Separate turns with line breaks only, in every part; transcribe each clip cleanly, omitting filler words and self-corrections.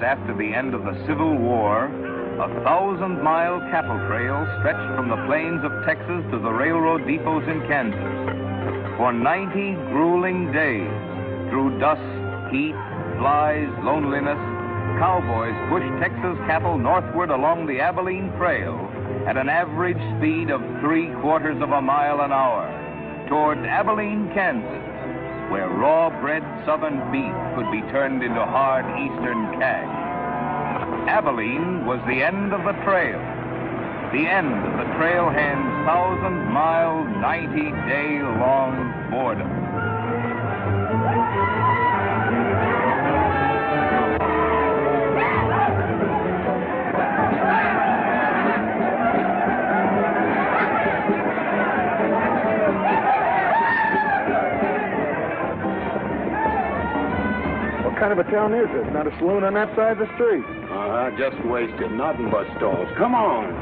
after the end of the Civil War, a 1,000-mile cattle trail stretched from the plains of Texas to the railroad depots in Kansas. For 90 grueling days, through dust, heat, flies, loneliness, cowboys pushed Texas cattle northward along the Abilene Trail at an average speed of 3/4 of a mile an hour toward Abilene, Kansas, where raw-bred southern beef could be turned into hard eastern cash. Abilene was the end of the trail, the end of the trailhand's 1,000-mile, 90-day-long boredom.
What kind of a town is this? Not a saloon on that side of the street.
Just wasted. Nothing but stalls. Come on.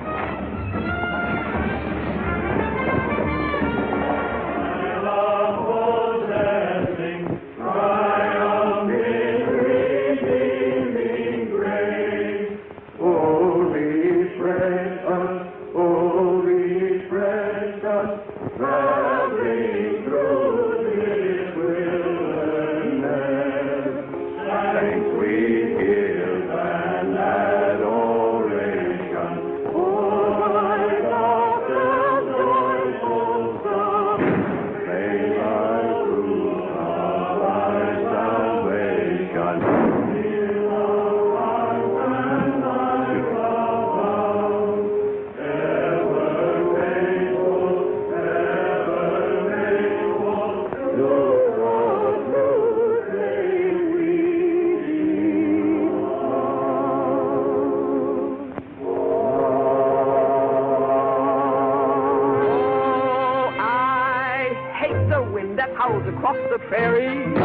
Across the prairie,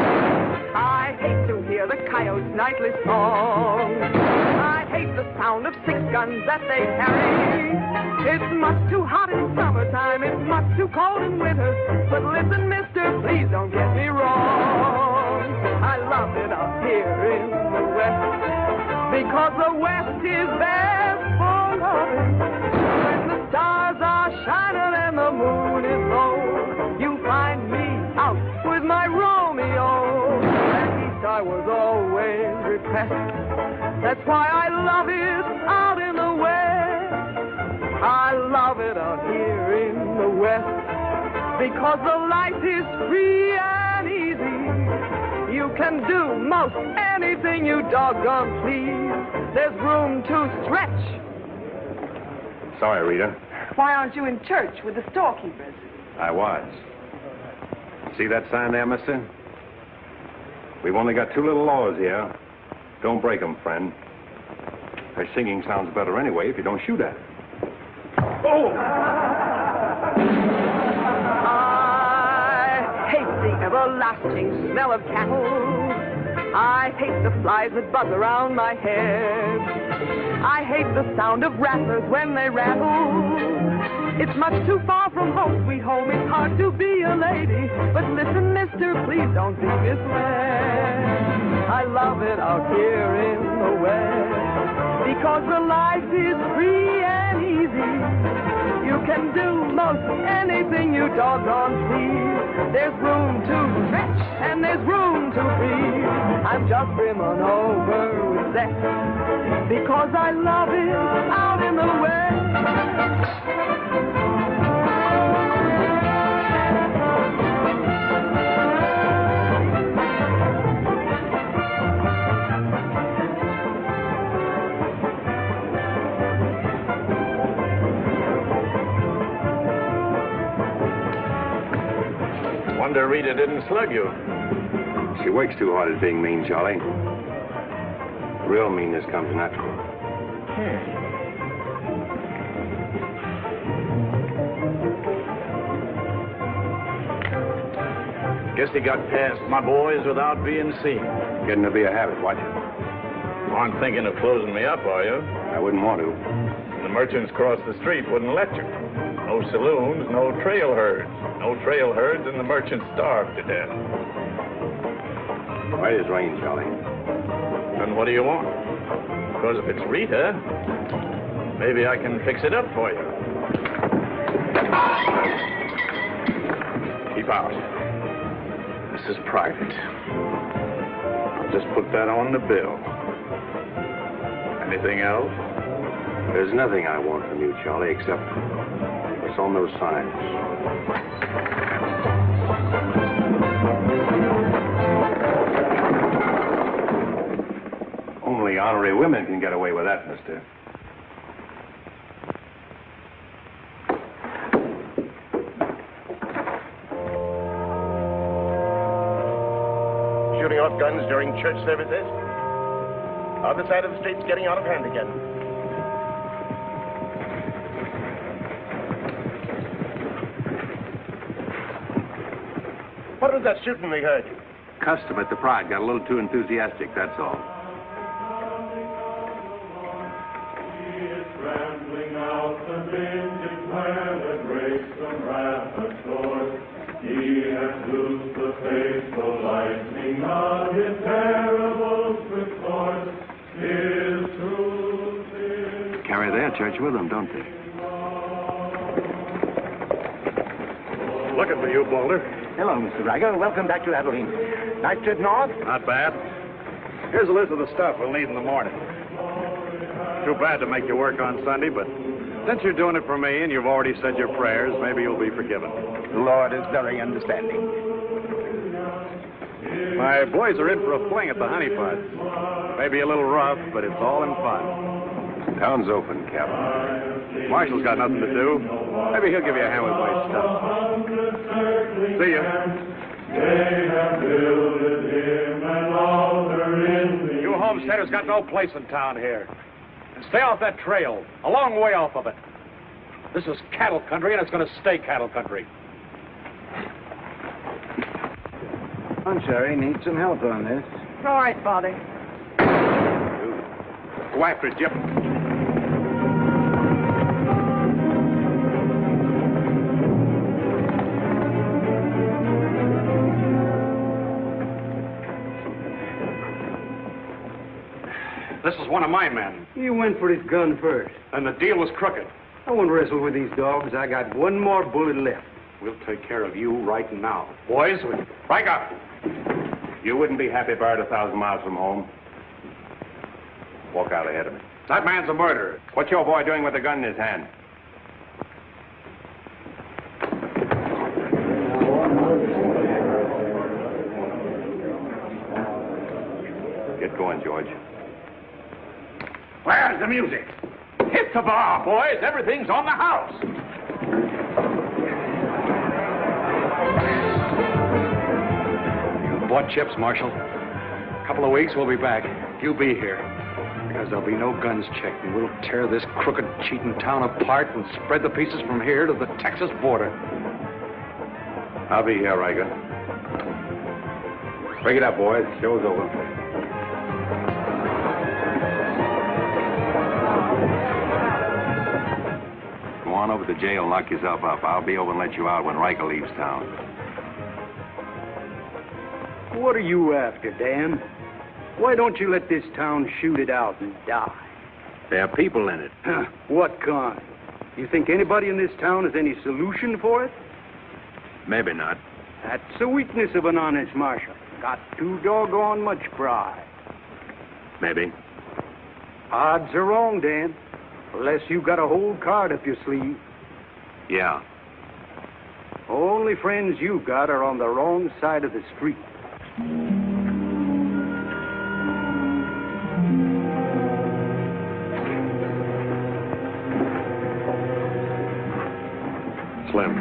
I hate to hear the coyotes' nightly song. I hate the sound of 6 guns that they carry. It's much too hot in summertime, it's much too cold in winter. But listen, mister, please don't get me wrong. I love it up here in the West, because the West is best for loving. When the stars are shining and the moon is low, you find me out with my Romeo. At East I was always repressed. That's why I love it out in the West. I love it out here in the West, because the life is free and easy. You can do most anything you doggone please. There's room to stretch.
Sorry, Rita.
Why aren't you in church with the storekeepers?
I was. See that sign there, mister? We've only got 2 little laws here. Don't break them, friend. Her singing sounds better anyway if you don't shoot at it. Oh!
I hate the everlasting smell of cattle. I hate the flies that buzz around my head. I hate the sound of rattlers when they rattle. It's much too far from home, sweet home. It's hard to be a lady. But listen, mister, please don't be misled. I love it out here in the West, because the life is free and easy. You can do most anything you doggone please. There's room to stretch and there's room to breathe. I'm just brimming over with sex, because I love it out in the West.
Wonder Rita didn't slug you. She works too hard at being mean, Charlie. Real meanness comes natural.
Guess he got past my boys without being seen.
Getting to be a habit, watch it.
You aren't thinking of closing me up, are you?
I wouldn't want to.
The merchants across the street wouldn't let you. No saloons, no trail herds. No trail herds, and the merchants starved to death.
Why does rain, Charlie?
Then what do you want? Because if it's Rita, maybe I can fix it up for you. Keep out. This is private. I'll just put that on the bill. Anything else?
There's nothing I want from you, Charlie, except what's on those signs. Only honorary women can get away with that, mister.
Shooting off guns during church services? Other side of the street's getting out of hand again. What was that shooting we heard?
Custom at the Pride got a little too enthusiastic, that's all. Carry their church with them, don't they?
Looking for you, Boulder.
Hello, Mr. Reiger. Welcome back to Abilene. Nice trip north?
Not bad. Here's a list of the stuff we'll need in the morning. Too bad to make you work on Sunday, but since you're doing it for me and you've already said your prayers, maybe you'll be forgiven.
The Lord is very understanding.
My boys are in for a fling at the Honey Pot. Maybe a little rough, but it's all in fun.
Town's open, Captain.
Marshall's got nothing to do. Maybe he'll give you a hand with my stuff. See ya. You homesteaders got no place in town here. And stay off that trail, a long way off of it. This is cattle country, and it's going to stay cattle country.
I'm sorry, need some help on this.
All right, Father.
Go after it, Jip. This is one of my men.
You went for his gun first.
And the deal was crooked.
I won't wrestle with these dogs. I got one more bullet left.
We'll take care of you right now. Boys, break up.
You wouldn't be happy buried 1,000 miles from home. Walk out ahead of me.
That man's a murderer.
What's your boy doing with a gun in his hand? Get going, George.
Where's the music? Hit the bar, boys. Everything's on the house. You bought chips, Marshal. A couple of weeks, we'll be back. You be here. Because there'll be no guns checked, and we'll tear this crooked, cheating town apart and spread the pieces from here to the Texas border.
I'll be here, Riker. Break it up, boys. Show's over. Go on over to jail and lock yourself up. I'll be over and let you out when Riker leaves town.
What are you after, Dan? Why don't you let this town shoot it out and die?
There are people in it.
What kind? You think anybody in this town has any solution for it?
Maybe not.
That's the weakness of an honest marshal. Got too doggone much pride.
Maybe.
Odds are wrong, Dan. Unless you got a whole card up your sleeve.
Yeah.
Only friends you got are on the wrong side of the street.
Slim,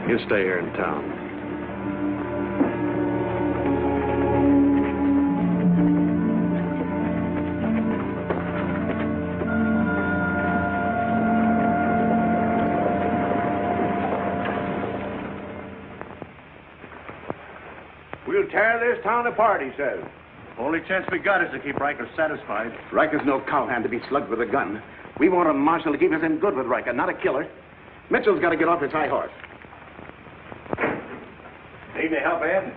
you stay here in town.
We'll tear this town apart, he says.
Only chance we got is to keep Riker satisfied.
Riker's no cowhand to be slugged with a gun. We want a marshal to keep us in good with Riker, not a killer. Mitchell's got to get off his high horse.
Need any help, Ed?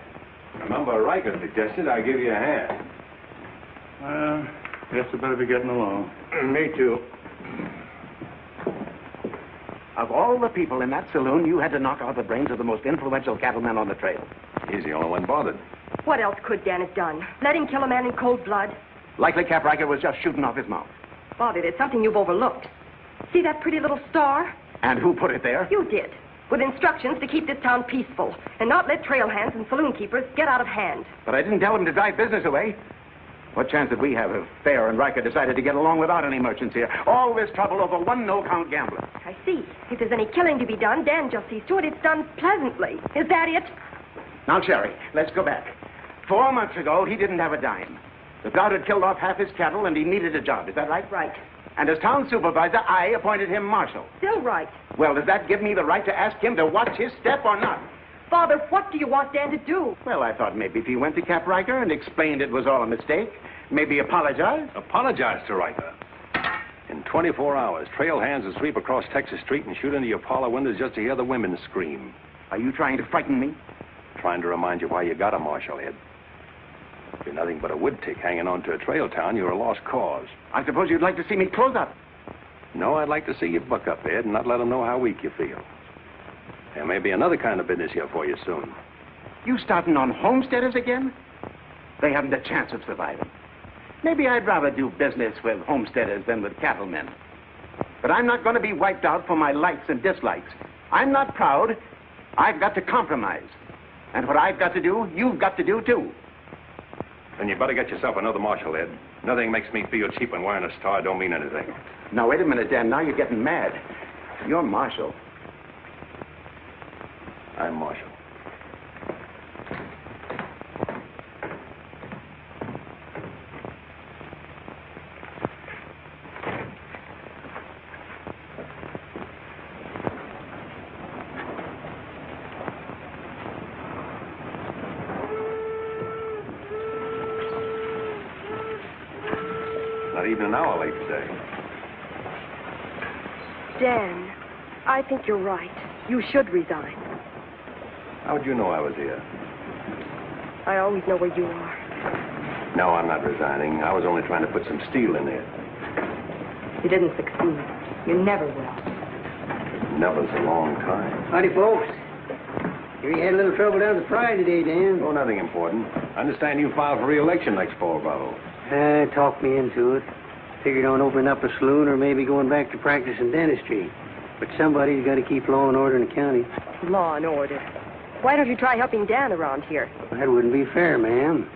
Remember, Riker suggested I give you a hand.
Guess I better be getting along.
Me too.
Of all the people in that saloon, you had to knock out the brains of the most influential cattleman on the trail.
He's the only one bothered.
What else could Dan have done? Let him kill a man in cold blood?
Likely Cap Riker was just shooting off his mouth.
Bobby, there's something you've overlooked. See that pretty little star?
And who put it there?
You did. With instructions to keep this town peaceful and not let trail hands and saloon keepers get out of hand.
But I didn't tell him to drive business away. What chance did we have if Fair and Riker decided to get along without any merchants here? All this trouble over one no-count gambler.
I see. If there's any killing to be done, Dan just sees to it it's done pleasantly. Is that it?
Now, Sherry, let's go back. 4 months ago, he didn't have a dime. The drought had killed off half his cattle, and he needed a job. Is that right?
Right.
And as town supervisor, I appointed him marshal.
Still right.
Well, does that give me the right to ask him to watch his step or not?
Father, what do you want Dan to do?
Well, I thought maybe if he went to Cap Riker and explained it was all a mistake, maybe apologize.
Apologize to Riker. In 24 hours, trail hands will sweep across Texas Street and shoot into your parlor windows just to hear the women scream.
Are you trying to frighten me?
Trying to remind you why you got a marshal, Ed. If you're nothing but a wood tick hanging on to a trail town, you're a lost cause.
I suppose you'd like to see me close up.
No, I'd like to see you buck up, Ed, and not let them know how weak you feel. There may be another kind of business here for you soon.
You starting on homesteaders again? They haven't a chance of surviving. Maybe I'd rather do business with homesteaders than with cattlemen. But I'm not going to be wiped out for my likes and dislikes. I'm not proud. I've got to compromise. And what I've got to do, you've got to do, too.
Then you better get yourself another marshal, Ed. Nothing makes me feel cheap when wearing a star don't mean anything.
Now, wait a minute, Dan. Now you're getting mad. You're marshal.
I'm marshal. Not even an hour late today.
Dan, I think you're right. You should resign.
How'd you know I was here?
I always know where you are.
No, I'm not resigning. I was only trying to put some steel in there.
You didn't succeed. You never will.
Never's a long time.
Howdy, folks. Here you had a little trouble down at the Pride today, Dan.
Oh, nothing important. I understand you filed for re-election next fall, Bravo.
Talked me into it. Figured on opening up a saloon or maybe going back to practicing dentistry. But somebody's got to keep law and order in the county.
Law and order. Why don't you try helping Dan around here?
That wouldn't be fair, ma'am.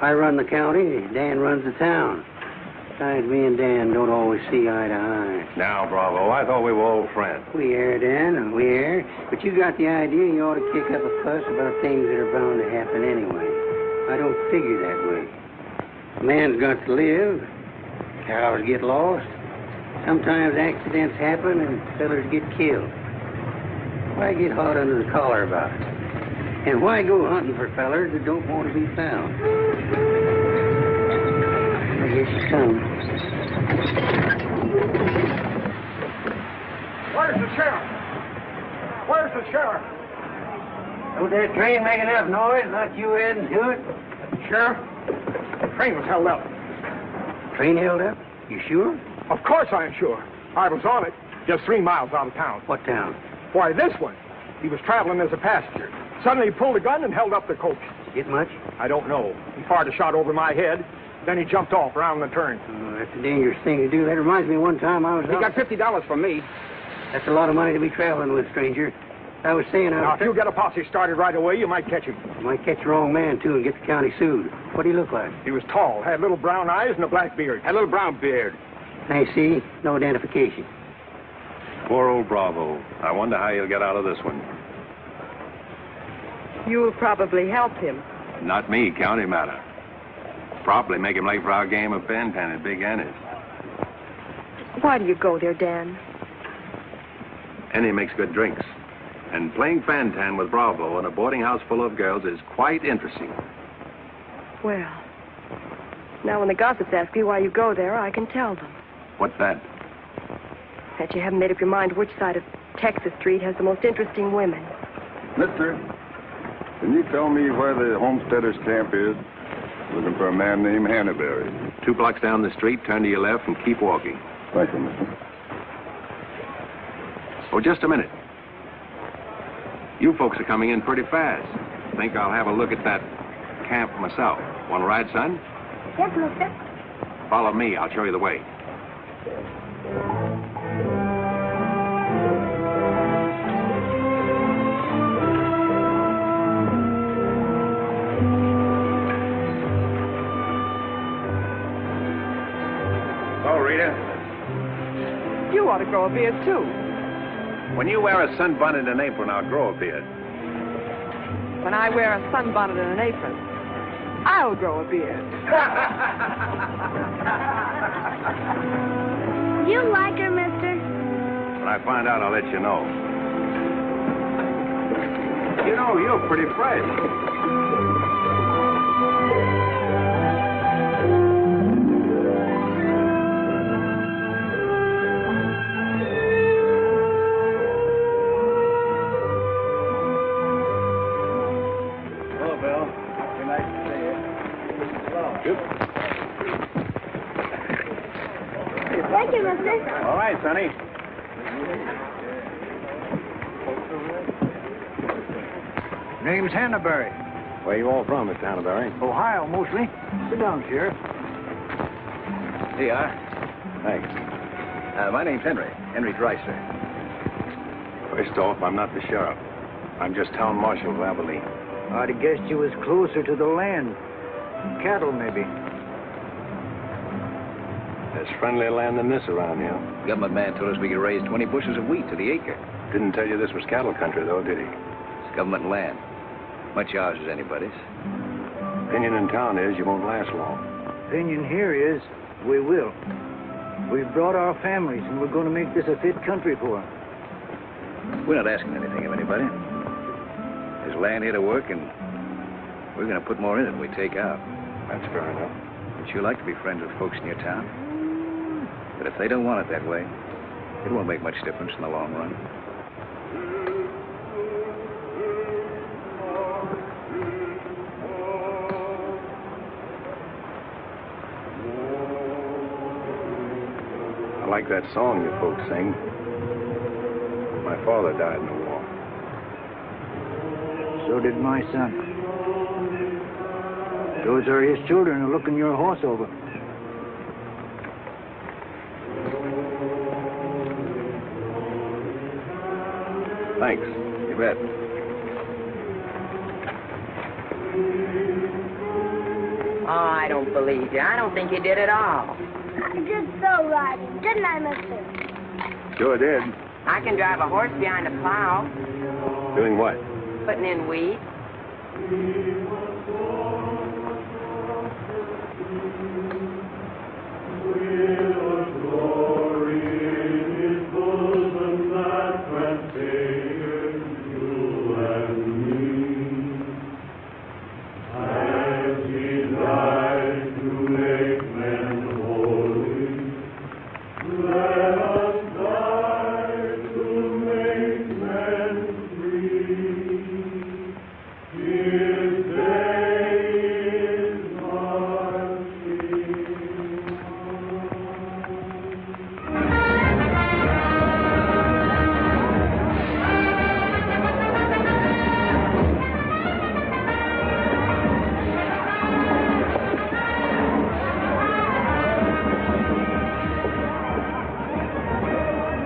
I run the county, Dan runs the town. Besides, me and Dan don't always see eye to eye.
Now, Bravo, I thought we were old friends.
We are, Dan, we are. But you got the idea you ought to kick up a fuss about things that are bound to happen anyway. I don't figure that way. A man's got to live. Cows get lost. Sometimes accidents happen and fellers get killed. Why get hot under the collar about it? And why go hunting for fellers that don't want to be found? I guess you come.
Where's the sheriff? Where's the sheriff?
Don't that train make enough noise? Not you adding to it?
Sheriff, the train was held up.
Train held up? You sure?
Of course I am sure. I was on it, just 3 miles out of town.
What town?
Why, this one. He was traveling as a passenger. Suddenly he pulled a gun and held up the coach.
Get much?
I don't know. He fired a shot over my head. Then he jumped off around the turn.
Oh, that's a dangerous thing to do. That reminds me one time I was
He
out...
got $50 from me.
That's a lot of money to be traveling with, stranger. I was saying
Now, if you get a posse started right away, you might catch him.
You might catch the wrong man, too, and get the county sued. What do you look like?
He was tall, had little brown eyes and a black beard.
A little brown beard.
I see. No identification.
Poor old Bravo. I wonder how he'll get out of this one.
You'll probably help him.
Not me, county matter. Probably make him late for our game of Fantan at Big Annie's.
Why do you go there, Dan?
Annie makes good drinks. And playing Fantan with Bravo in a boarding house full of girls is quite interesting.
Well, now when the gossips ask me why you go there, I can tell them.
What's that?
That you haven't made up your mind which side of Texas Street has the most interesting women.
Mister, can you tell me where the homesteaders' camp is?
Looking for a man named Hannaberry. 2 blocks down the street, turn to your left and keep walking.
Thank you, mister.
Oh, just a minute. You folks are coming in pretty fast. Think I'll have a look at that camp myself. Want to ride, son?
Yes, mister.
Follow me. I'll show you the way. Oh, Rita.
You ought to grow a beard, too.
When you wear a sunbonnet and apron, I'll grow a beard.
When I wear a sunbonnet and an apron, I'll grow a beard.
You like her, mister?
When I find out, I'll let you know. You know, you're pretty fresh.
Thank you, mister.
All right, Sonny.
Name's Hannaberry.
Where you all from, Mr. Hannaberry?
Ohio, mostly. Sit down, Sheriff.
Here you are.
Thanks.
My name's Henry Dreiser.
First off, I'm not the sheriff. I'm just town marshal of Abilene.
I'd have guessed you was closer to the land. Cattle, maybe.
There's friendlier land than this around here.
Government man told us we could raise 20 bushels of wheat to the acre.
Didn't tell you this was cattle country, though, did he?
It's government land. Much ours as anybody's.
Opinion in town is you won't last long.
Opinion here is we will. We've brought our families, and we're going to make this a fit country for them.
We're not asking anything of anybody. There's land here to work, and we're going to put more in it than we take out.
That's fair enough.
But you like to be friends with folks in your town. But if they don't want it that way, it won't make much difference in the long run.
I like that song you folks sing. My father died in the war.
So did my son. Those are his children who are looking your horse over.
Thanks. You bet.
Oh, I don't believe you. I don't think you did at all.
You did so riding, didn't I, mister?
Sure did.
I can drive a horse behind a plow,
Doing what?
putting in wheat.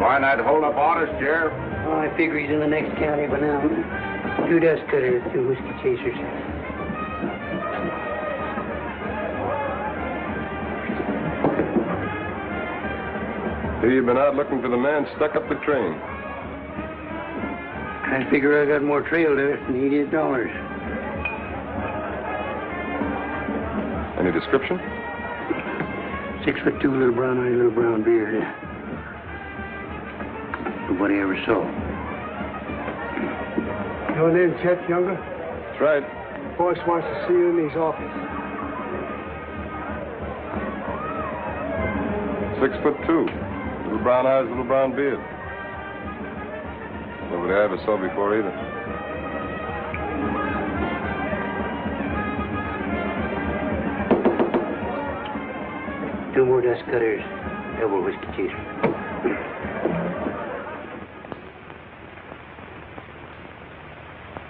Find that hold-up artist, Sheriff?
Oh, I figure he's in the next county by now. 2 dust cutters, 2 whiskey chasers.
You've been out looking for the man stuck up the train.
I figure I got more trail dust than he did dollars.
Any description?
6'2", little brown eye, little brown beard. Nobody ever saw.
Your name, Chet Younger?
That's right.
Boss wants to see you in his office.
6'2". Little brown eyes, little brown beard. Nobody I ever saw before either.
2 more dust cutters, double whiskey chaser.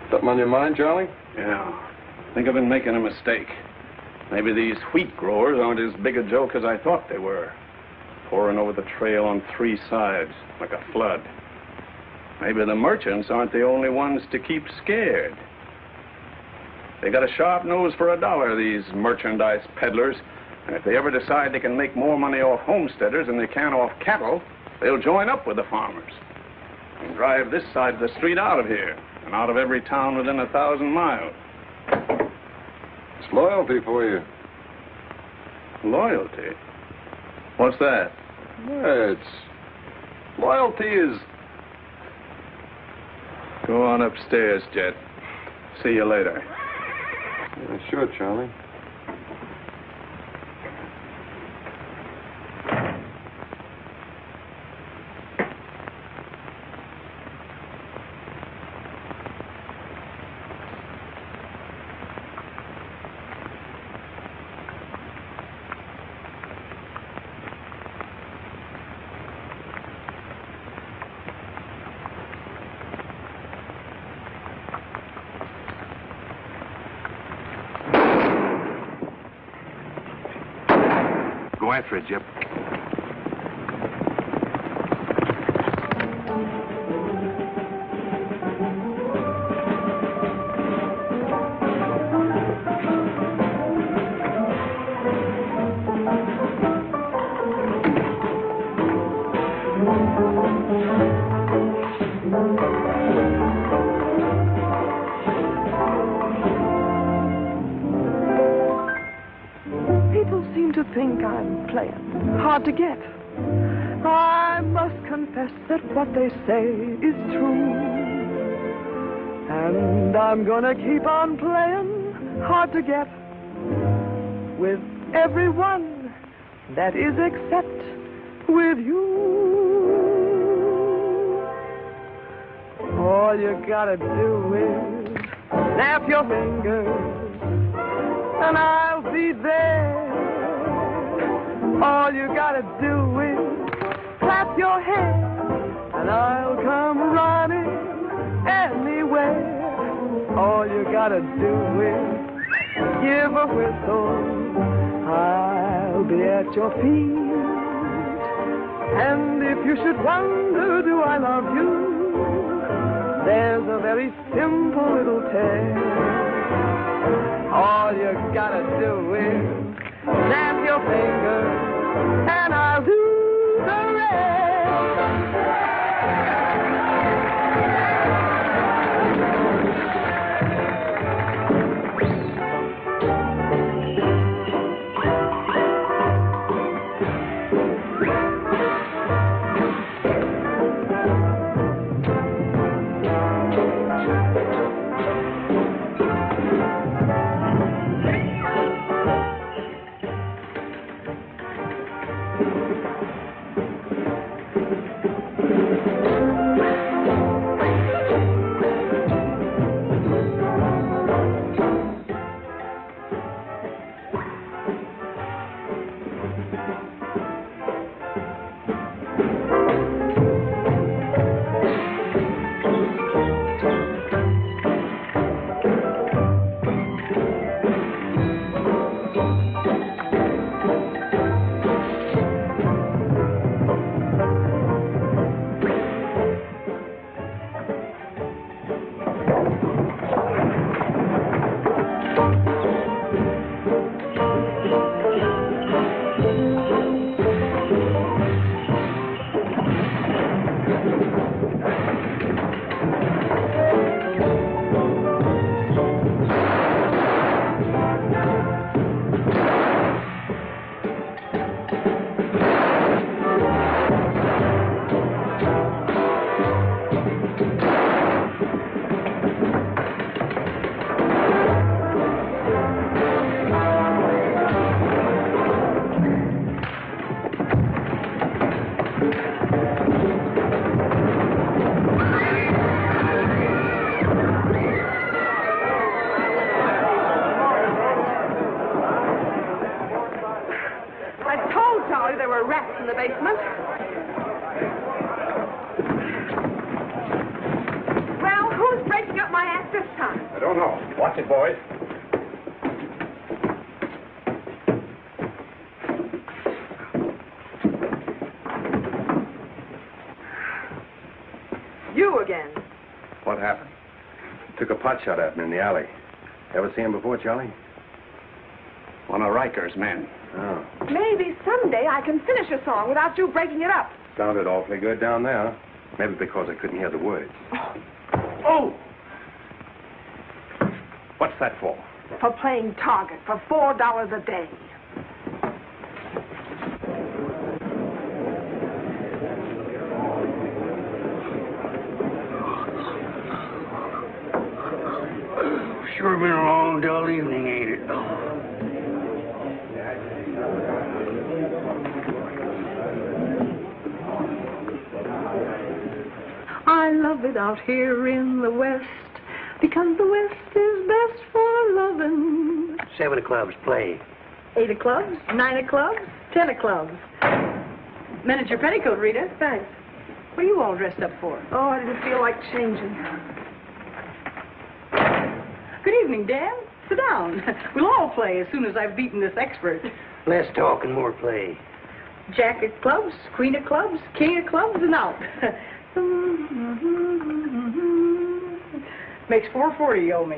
Something on your mind, Charlie?
Yeah. I think I've been making a mistake. Maybe these wheat growers aren't as big a joke as I thought they were. Pouring over the trail on 3 sides, like a flood. Maybe the merchants aren't the only ones to keep scared. They got a sharp nose for $1, these merchandise peddlers. And if they ever decide they can make more money off homesteaders than they can off cattle, they'll join up with the farmers and drive this side of the street out of here and out of every town within 1,000 miles.
It's loyalty for you.
Loyalty? What's that?
Yeah, loyalty is...
Go on upstairs, Jet. See you later.
Yeah, sure, Charlie.
Go after it, Jip.
People seem to think I'm playing hard to get. I must confess that what they say is true. And I'm gonna keep on playing hard to get with everyone, that is except with you. All you gotta do is snap your fingers and I'll be there. All you gotta do is clap your hands and I'll come running anywhere. All you gotta do is give a whistle, I'll be at your feet. And if you should wonder, do I love you? There's a very simple little tale. All you gotta do is snap your fingers and I'll do the rest.
don't know. Watch it, boys.
You again.
What happened? Took a pot shot at me in the alley. Ever see him before, Charlie?
One of Riker's men.
Oh.
Maybe someday I can finish a song without you breaking it up.
Sounded awfully good down there. Maybe because I couldn't hear the words.
Oh! What's that for?
For playing target for $4 a day.
Sure been a long, dull evening, ain't it?
I love it out here in the West, because the West is best for loving.
7 of clubs, play.
8 of clubs, 9 of clubs, 10 of clubs. Manage your petticoat, Rita.
Thanks.
What are you all dressed up for?
Oh, I didn't feel like changing.
Good evening, Dan. Sit down. We'll all play as soon as I've beaten this expert.
Less talk and more play.
Jack of clubs, queen of clubs, king of clubs, and out. Makes $4.40 you owe me.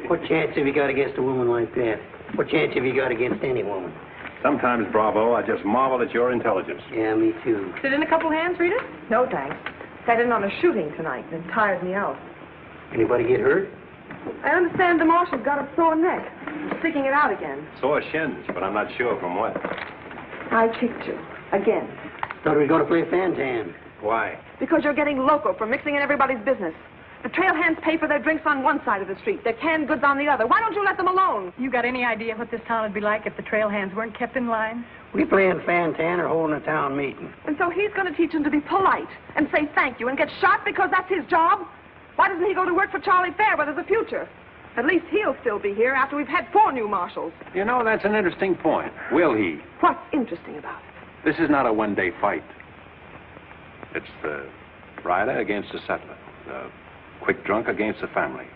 What chance have you got against a woman like that? What chance have you got against any woman?
Sometimes, Bravo, I just marvel at your intelligence.
Yeah, me too.
Sit in a couple hands, Rita?
No, thanks. Sat in on a shooting tonight and it tired me out.
Anybody get hurt?
I understand the marshal's got a sore neck. I'm sticking it out again.
Sore shins, but I'm not sure from what.
I kicked you. Again.
Thought we were going to play Fantan.
Why?
Because you're getting loco for mixing in everybody's business. The trail hands pay for their drinks on one side of the street, their canned goods on the other. Why don't you let them alone?
You got any idea what this town would be like if the trail hands weren't kept in line?
We playing Fantan or holding a town meeting.
And so he's going to teach them to be polite and say thank you and get shot because that's his job? Why doesn't he go to work for Charlie Fair where there's a future? At least he'll still be here after we've had 4 new marshals.
You know, that's an interesting point. Will he?
What's interesting about it?
This is not a one-day fight. It's the rider against the settler. The quick drunk against the family.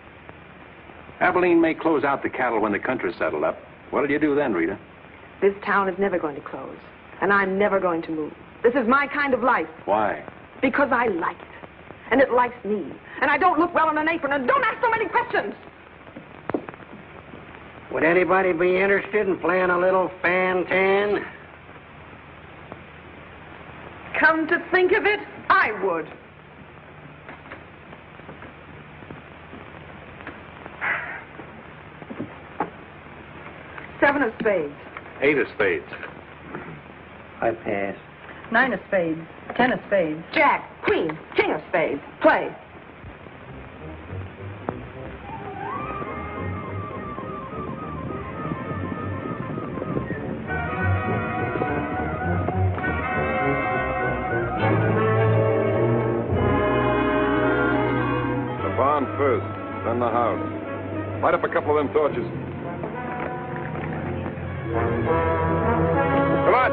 Abilene may close out the cattle when the country's settled up. What'll you do then, Rita?
This town is never going to close. And I'm never going to move. This is my kind of life.
Why?
Because I like it. And it likes me. And I don't look well in an apron. And don't ask so many questions.
Would anybody be interested in playing a little Fantan?
Come to think of it, I would. Seven of spades.
8 of spades.
I pass.
9 of spades, 10 of spades.
Jack, queen, king of spades. Play.
The barn first, then the house. Light up a couple of them torches. Come on!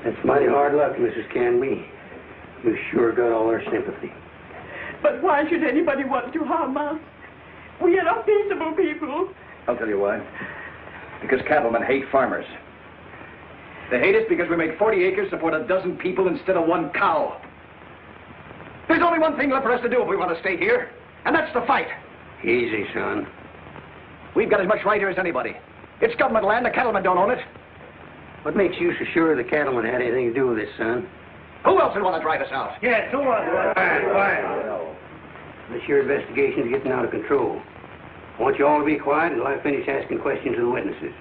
That's mighty hard luck, Mrs. Canby. You sure got all our sympathy.
But why should anybody want to harm us? We are peaceable people.
I'll tell you why. Because cattlemen hate farmers. They hate us because we make 40 acres support a dozen people instead of one cow. There's only one thing left for us to do if we want to stay here, and that's to fight.
Easy, son.
We've got as much right here as anybody. It's government land. The cattlemen don't own it.
What makes you so sure the cattlemen had anything to do with this, son?
Who else would want to drive us out?
Yes, who wants to? Quiet. This your investigation's getting out of control. I want you all to be quiet until I finish asking questions of the witnesses.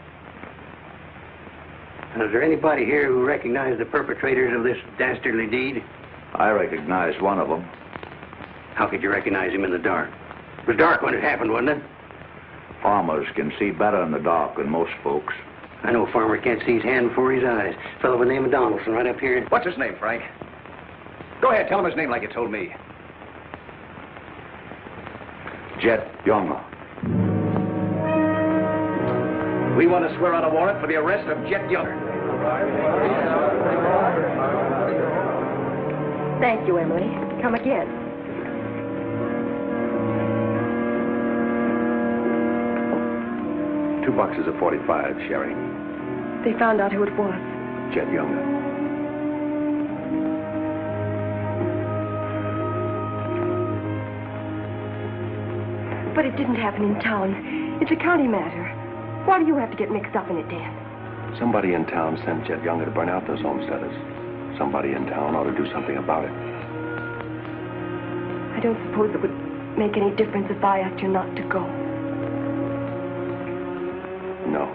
And is there anybody here who recognized the perpetrators of this dastardly deed?
I recognize one of them.
How could you recognize him in the dark? It was dark when it happened, wasn't it?
Farmers can see better in the dark than most folks.
I know a farmer can't see his hand before his eyes. A fellow by the name of Donaldson right up here.
What's his name, Frank? Go ahead, tell him his name like you told me. Jet Younger. We want to swear out a warrant for the arrest of Jet Younger.
Thank you, Emily. Come again.
Two boxes of 45, Sherry.
They found out who it was.
Jet Younger.
But it didn't happen in town. It's a county matter. Why do you have to get mixed up in it, Dan?
Somebody in town sent Jet Younger to burn out those homesteaders. Somebody in town ought to do something about it.
I don't suppose it would make any difference if I asked you not to go.
No.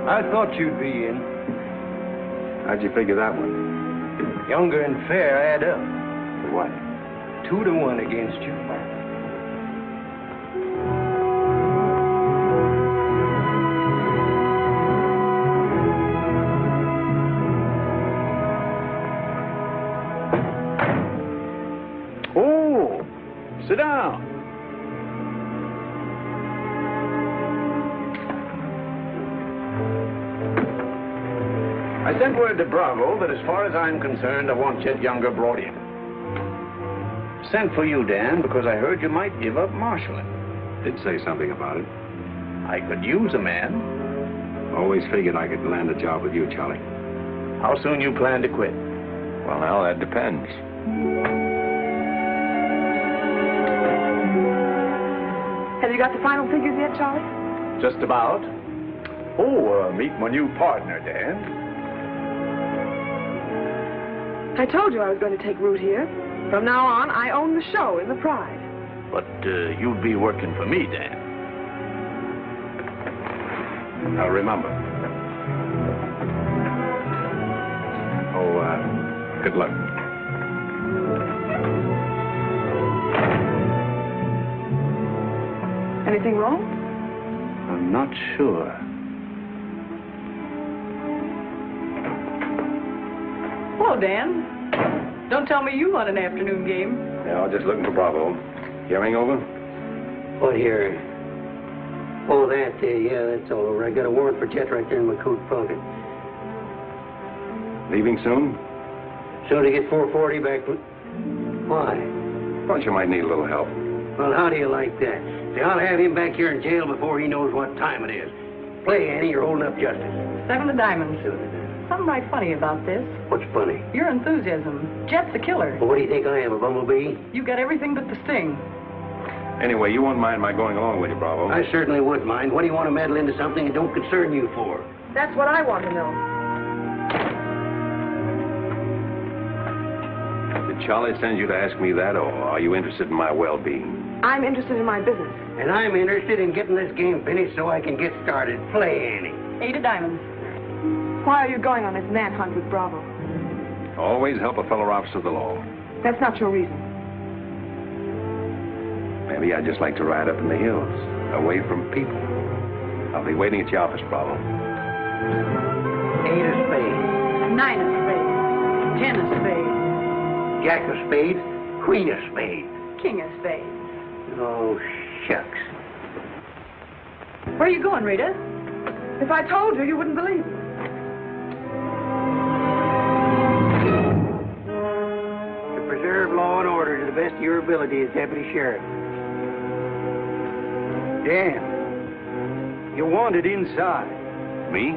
I thought you'd be in.
How'd you figure that one?
Younger and Fair add up.
What?
2-1 against you.
Oh, sit down. I sent word to Bravo that as far as I'm concerned, I want Chet Younger brought in. Sent for you, Dan, because I heard you might give up marshaling.
Did say something about it.
I could use a man.
Always figured I could land a job with you, Charlie.
How soon you plan to quit?
Well, now, that depends.
Have you got the final figures yet, Charlie?
Just about. Oh, meet my new partner, Dan.
I told you I was going to take root here. From now on, I own the show in the Pride.
But you'd be working for me, Dan.
Now, remember. Good luck.
Anything wrong?
I'm not sure.
Hello, Dan. Don't tell me you won an afternoon game.
Yeah, I was just looking for Bravo. Hearing over?
What here? Oh, that, yeah, that's all over. I got a warrant for Chet right there in my coat pocket.
Leaving soon?
Soon to get 440 back. Why?
Thought you might need a little help.
Well, how do you like that? See, I'll have him back here in jail before he knows what time it is. Play, Annie, you're holding up justice.
7 of diamonds. Something right funny about this.
What's funny?
Your enthusiasm. Jet's a killer.
Well, what do you think I am, a bumblebee?
You got everything but the sting.
Anyway, you won't mind my going along with you, Bravo.
I certainly would mind. What do you want to meddle into something that don't concern you for?
That's what I want to know.
Did Charlie send you to ask me that, or are you interested in my well-being?
I'm interested in my business.
And I'm interested in getting this game finished so I can get started. Play, Annie.
8 of diamonds.
Why are you going on this manhunt with Bravo?
Always help a fellow officer of the law.
That's not your reason.
Maybe I'd just like to ride up in the hills, away from people. I'll be waiting at your office, Bravo.
8 of spades.
9 of spades. 10 of spades.
Jack of spades. Queen of spades.
king of spades.
Oh, shucks.
Where are you going, Rita? If I told you, you wouldn't believe me.
To preserve law and order to the best of your ability as deputy sheriff.
Dan, you're wanted inside.
Me?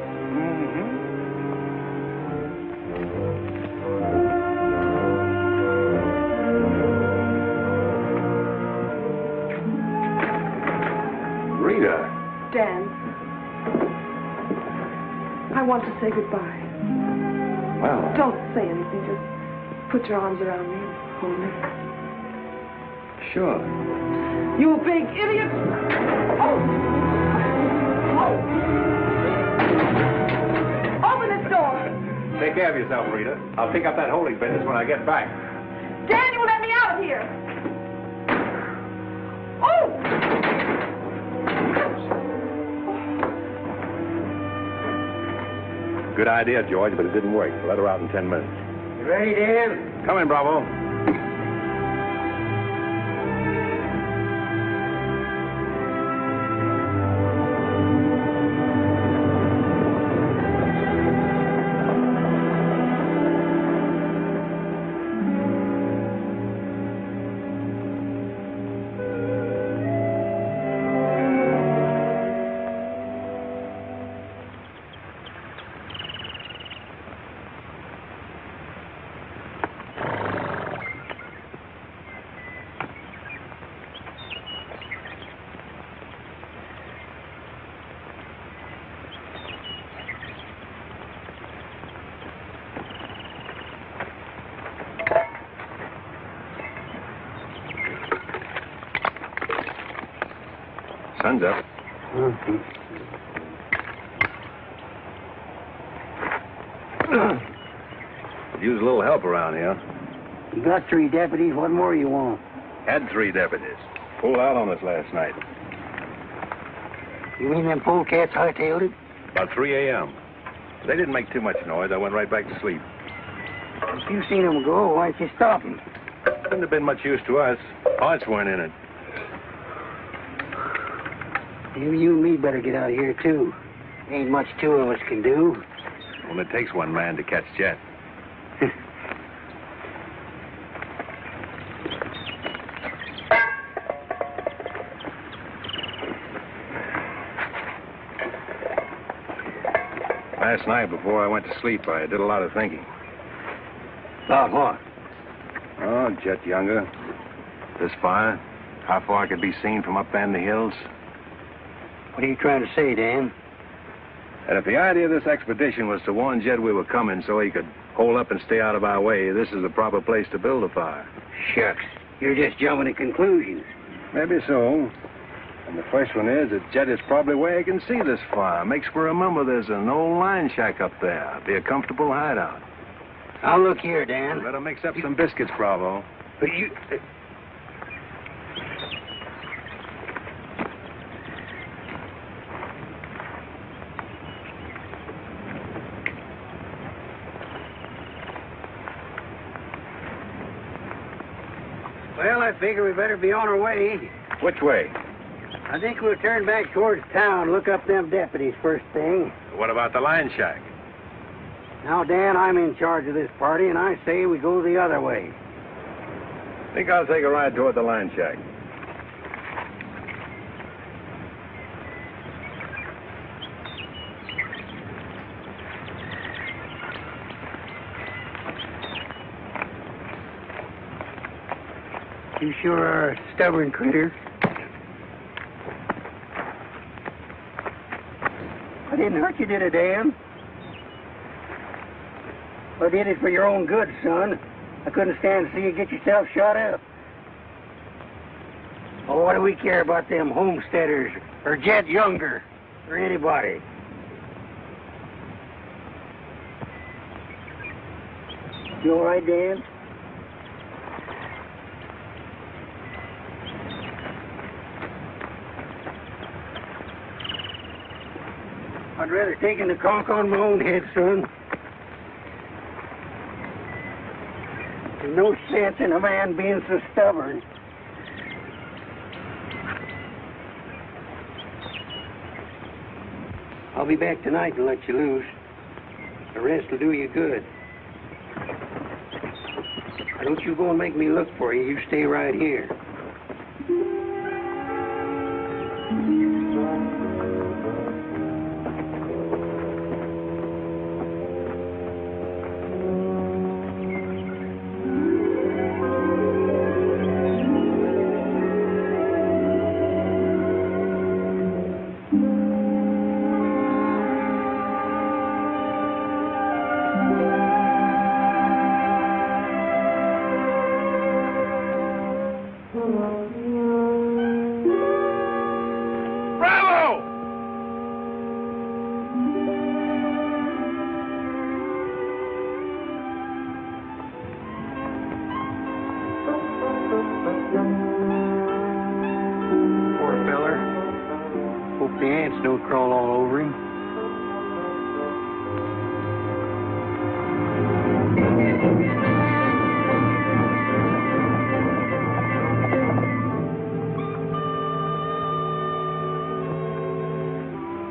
Rita.
Dan, I want to say goodbye.
Well.
Don't say anything. Just put your arms around me and hold me.
Sure.
You big idiot! Oh! Open this door!
Take care of yourself, Rita. I'll pick up that holding business when I get back.
Dan, you let me out of here! Oh!
Good idea, George, but it didn't work. Let her out in 10 minutes.
You ready, Dan?
Come in, Bravo. Sun's up. Use a little help around here.
You got 3 deputies. What more you want?
Had 3 deputies. Pulled out on us last night.
You mean them polecats hightailed it?
About 3 a.m. They didn't make too much noise. I went right back to sleep.
If you seen them go, why'd you stop them?
Wouldn't have been much use to us. Parts weren't in it.
You and me better get out of here, too. Ain't much 2 of us can do.
Well, it takes one man to catch Jet. Last night, before I went to sleep, I did a lot of thinking.
About what?
Oh, Jet Younger. This fire. How far it could be seen from up in the hills.
What are you trying to say, Dan?
And if the idea of this expedition was to warn Jed we were coming so he could hole up and stay out of our way, this is the proper place to build a fire.
Shucks. You're just jumping to conclusions.
Maybe so. And the first one is that Jed is probably where he can see this fire. Makes for remember there's an old line shack up there. Be a comfortable hideout.
Now, look here, Dan.
Better mix up some biscuits, Bravo.
But you... Well, I figure we better be on our way.
Which way?
I think we'll turn back towards town, look up them deputies first thing.
What about the line shack?
Now, Dan, I'm in charge of this party, and I say we go the other way.
Think I'll take a ride toward the line shack.
You sure are a stubborn critter. I didn't hurt you, did it, Dan? I did it for your own good, son. I couldn't stand to see you get yourself shot up. Oh, what do we care about them homesteaders or Jed Younger or anybody? You all right, Dan? I'd rather taken the conk on my own head, son. There's no sense in a man being so stubborn. I'll be back tonight and let you loose. The rest will do you good. Don't you go and make me look for you. You stay right here.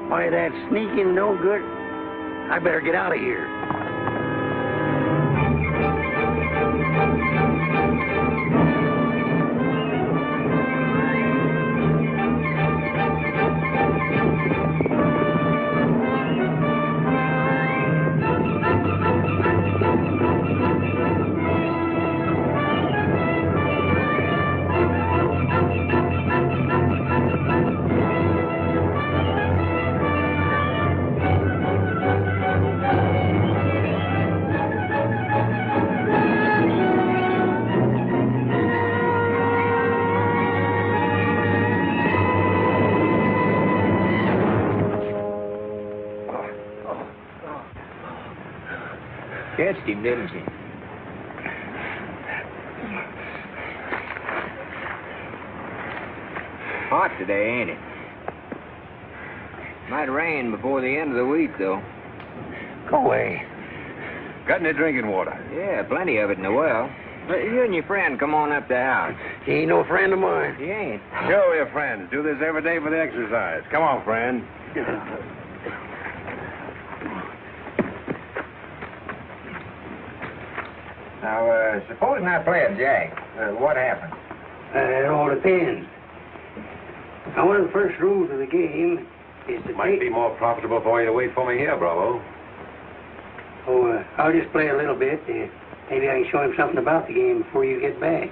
Why, that sneaking no good. I better get out of here.
Catched him, didn't you? Hot today, ain't it? Might rain before the end of the week, though.
Go away.
Got any drinking water?
Yeah, plenty of it in the well. But you and your friend come on up the house.
He ain't no friend of mine.
He ain't.
Sure, we're friends. Do this every day for the exercise. Come on, friend.
Now, supposing I play a jack, what happens?
It all depends. Now, one of the first rules of the game is to
Might be more profitable for you to wait for me here, Bravo.
Oh, I'll just play a little bit. Maybe I can show him something about the game before you get back.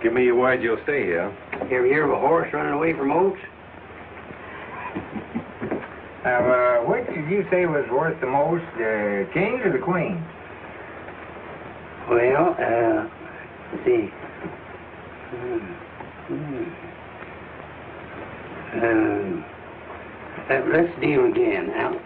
Give me your word you'll stay here.
You ever hear of a horse running away from oats?
Now, which did you say was worth the most, the kings or the queens?
Well, let's see. Let's deal again now.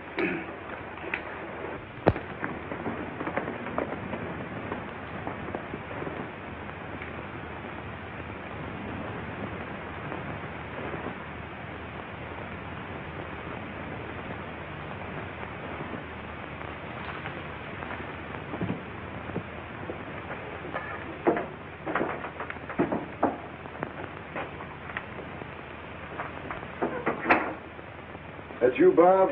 That's you, Bob?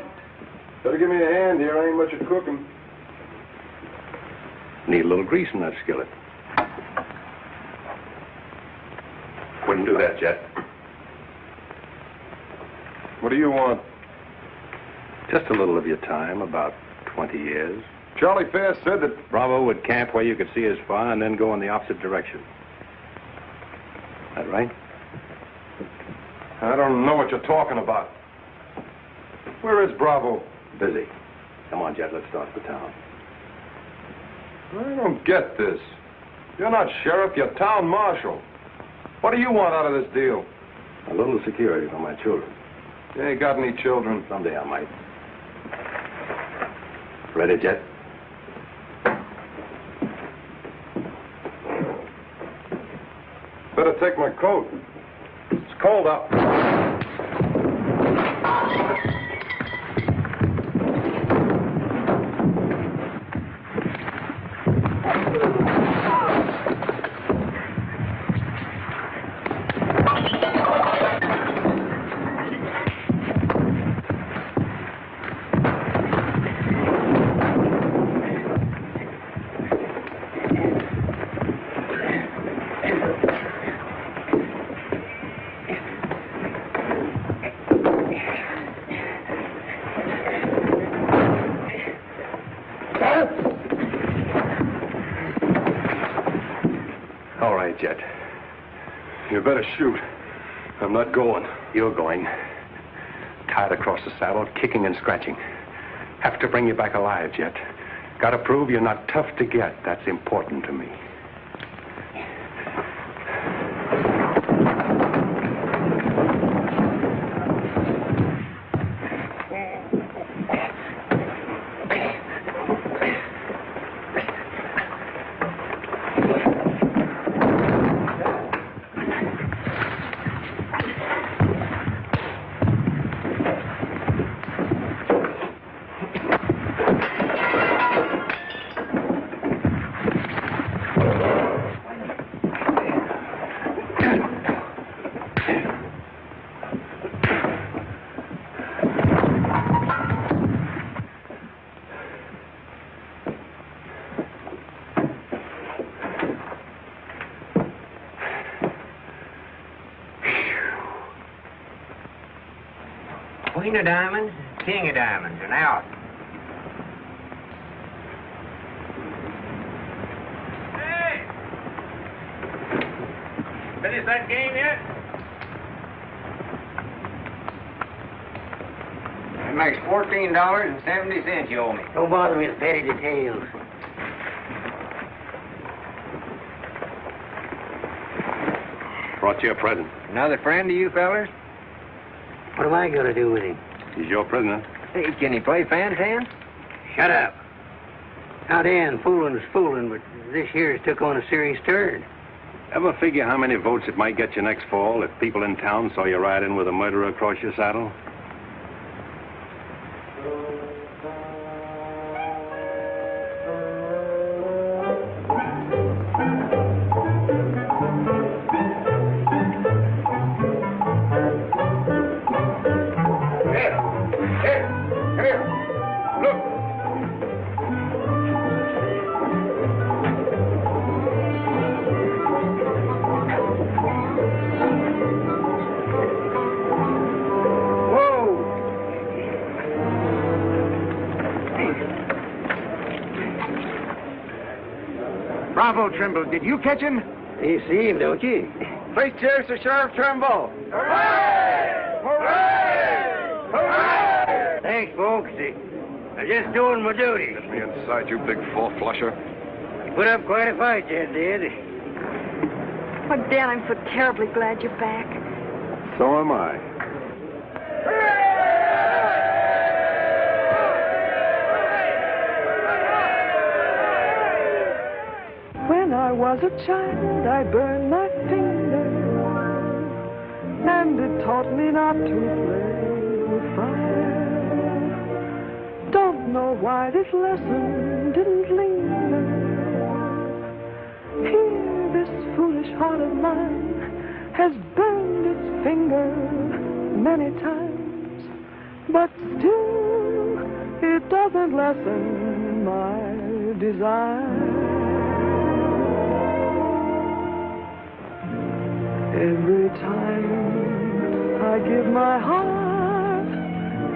Better give me a hand here. I ain't much at cooking.
Need a little grease in that skillet. Wouldn't do that, Jet.
What do you want?
Just a little of your time, about 20 years.
Charlie Fair said that...
Bravo would camp where you could see his fire and then go in the opposite direction. That right?
I don't know what you're talking about. Where is Bravo?
Busy. Come on, Jet, let's start the town.
I don't get this. You're not sheriff, you're town marshal. What do you want out of this deal?
A little security for my children.
You ain't got any children.
Someday I might. Ready, Jet?
Better take my coat. It's cold out.
alive, Jet.
You better shoot. I'm not going.
You're going. Tied across the saddle, kicking and scratching. Have to bring you back alive, Jet. Got to prove you're not tough to get. That's important to me.
Queen of diamonds, king of diamonds, and out.
Hey! Finish that game yet?
It makes $14.70 you owe me. Don't bother me with petty details.
Brought you a present.
Another friend of you fellers? What am I going to do with him?
He's your prisoner.
Hey, can he play fan's hand? Shut up. Now, Dan, fooling is fooling, but this year's took on a serious turn.
Ever figure how many votes it might get you next fall if people in town saw you ride in with a murderer across your saddle?
Bravo Trimble, did you catch him?
You see him, don't you?
Three cheers to Sheriff Trimble.
Hooray! Hooray! Hooray! Thanks, folks. I'm just doing my duty.
Get me inside, you big four-flusher.
You put up quite a fight, Jed did.
Oh, Dan, I'm so terribly glad you're back.
So am I.
When I was a child, I burned my finger, and it taught me not to play with fire. Don't know why this lesson didn't linger. Here, this foolish heart of mine has burned its finger many times, but still, it doesn't lessen my desire. Every time I give my heart,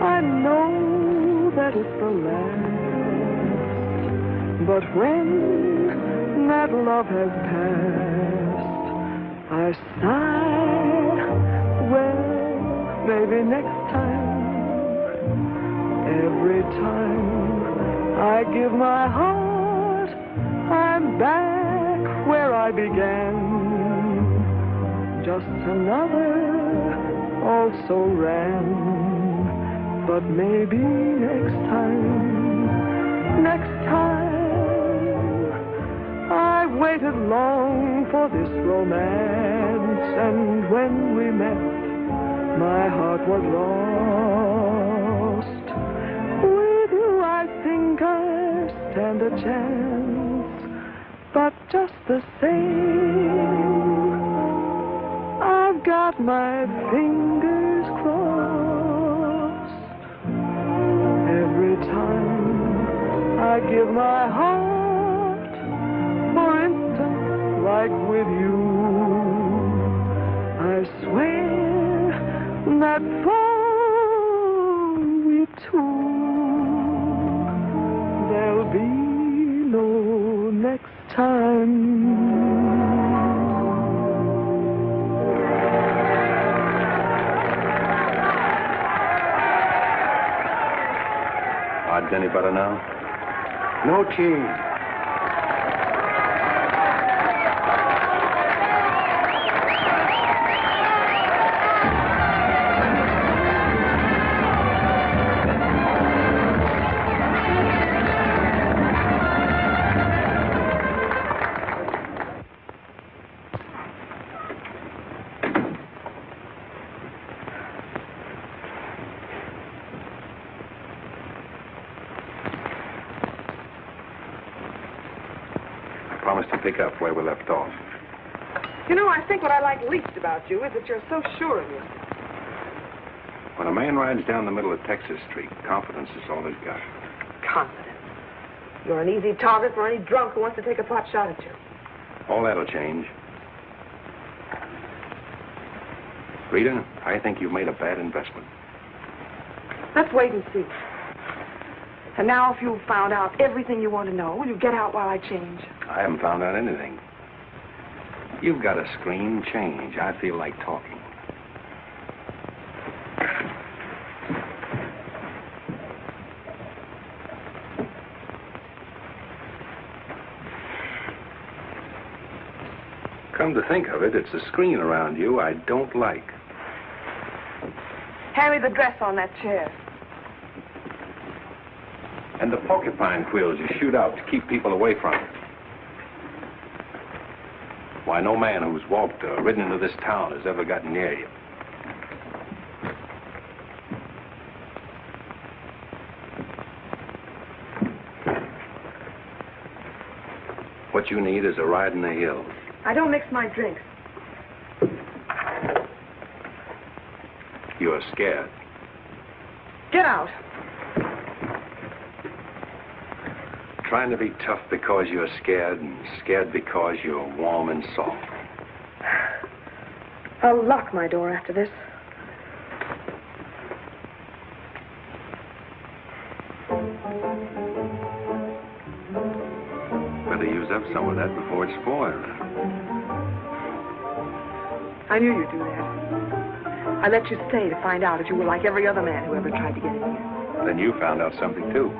I know that it's the last. But when that love has passed, I sigh, well, maybe next time. Every time I give my heart, I'm back where I began. Just another also ran, but maybe next time, I waited long for this romance, and when we met, my heart was lost. With you, I think I stand a chance, but just the same, I've got my fingers crossed. Every time I give my heart, for instance, like with you, I swear that for we two, there'll be no next time.
any better now?
No change.
Pick up where we left off.
You know, I think what I like least about you is that you're so sure of yourself.
When a man rides down the middle of Texas Street, confidence is all he's got.
Confidence. You're an easy target for any drunk who wants to take a pot shot at you.
All that'll change. Rita, I think you've made a bad investment.
Let's wait and see. And now, if you've found out everything you want to know, will you get out while I change?
I haven't found out anything. You've got to scream change. I feel like talking. Come to think of it, it's the screen around you I don't like.
Hand me the dress on that chair.
And the porcupine quills you shoot out to keep people away from it. Why, no man who's walked or ridden into this town has ever gotten near you. What you need is a ride in the hills.
I don't mix my drinks.
You're scared.
Get out.
Trying to be tough because you're scared, and scared because you're warm and soft.
I'll lock my door after this.
Better use up some of that before it spoils.
I knew you'd do that. I let you stay to find out if you were like every other man who ever tried to get in here.
Then you found out something, too.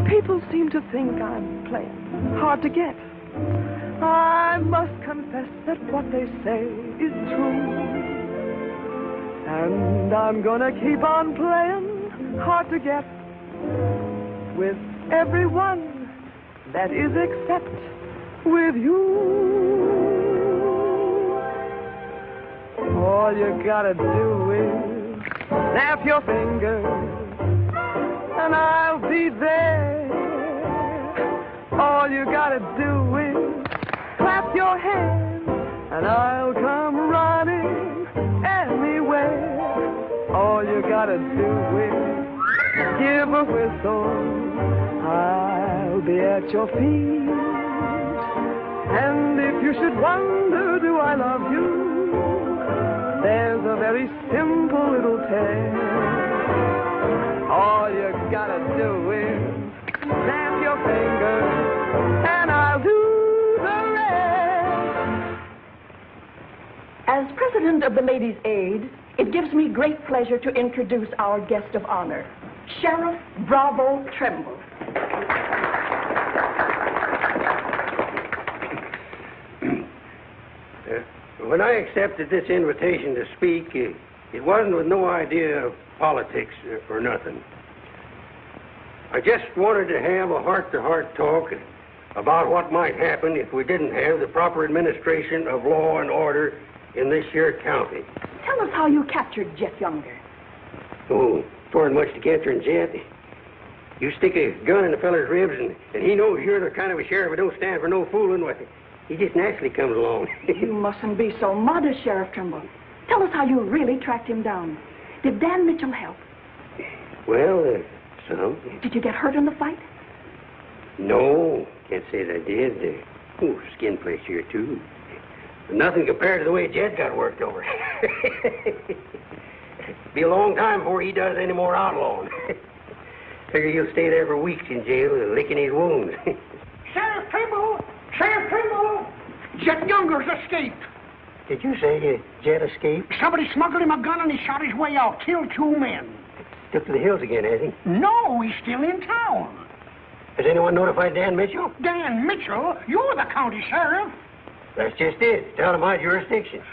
People seem to think I'm playing hard to get. I must confess that what they say is true. And I'm gonna keep on playing hard to get with everyone, that is except with you. All you gotta do is snap your fingers and I'll be there. All you gotta do is clap your hands and I'll come running anywhere. All you gotta do is give a whistle, I'll be at your feet. And if you should wonder, do I love you? There's a very simple little tale. All you gotta do is snap your fingers, and I'll do the rest.
As president of the Ladies' Aid, it gives me great pleasure to introduce our guest of honor, Sheriff Bravo Trimble.
When I accepted this invitation to speak, it wasn't with no idea of politics or nothing. I just wanted to have a heart-to-heart talk about what might happen if we didn't have the proper administration of law and order in this here county.
Tell us how you captured Jeff Younger.
Oh, twarn't much to capture in Jeff. You stick a gun in the feller's ribs and he knows you're the kind of a sheriff that don't stand for no fooling. Well, he just naturally comes along.
You mustn't be so modest, Sheriff Trimble. Tell us how you really tracked him down. Did Dan Mitchell help?
Well, some.
Did you get hurt in the fight?
No, can't say that I did. Skin place here, too. But nothing compared to the way Jed got worked over. Be a long time before he does any more outlawing. Figure he'll stay there for weeks in jail, licking his wounds.
Sheriff Trimble! Sheriff
Jet Younger's escaped.
Did you say Jet escaped?
Somebody smuggled him a gun and he shot his way out, killed 2 men.
Took to the hills again, has he?
No, he's still in town.
Has anyone notified Dan Mitchell?
Dan Mitchell? You're the county sheriff.
That's just it. It's out of my jurisdiction.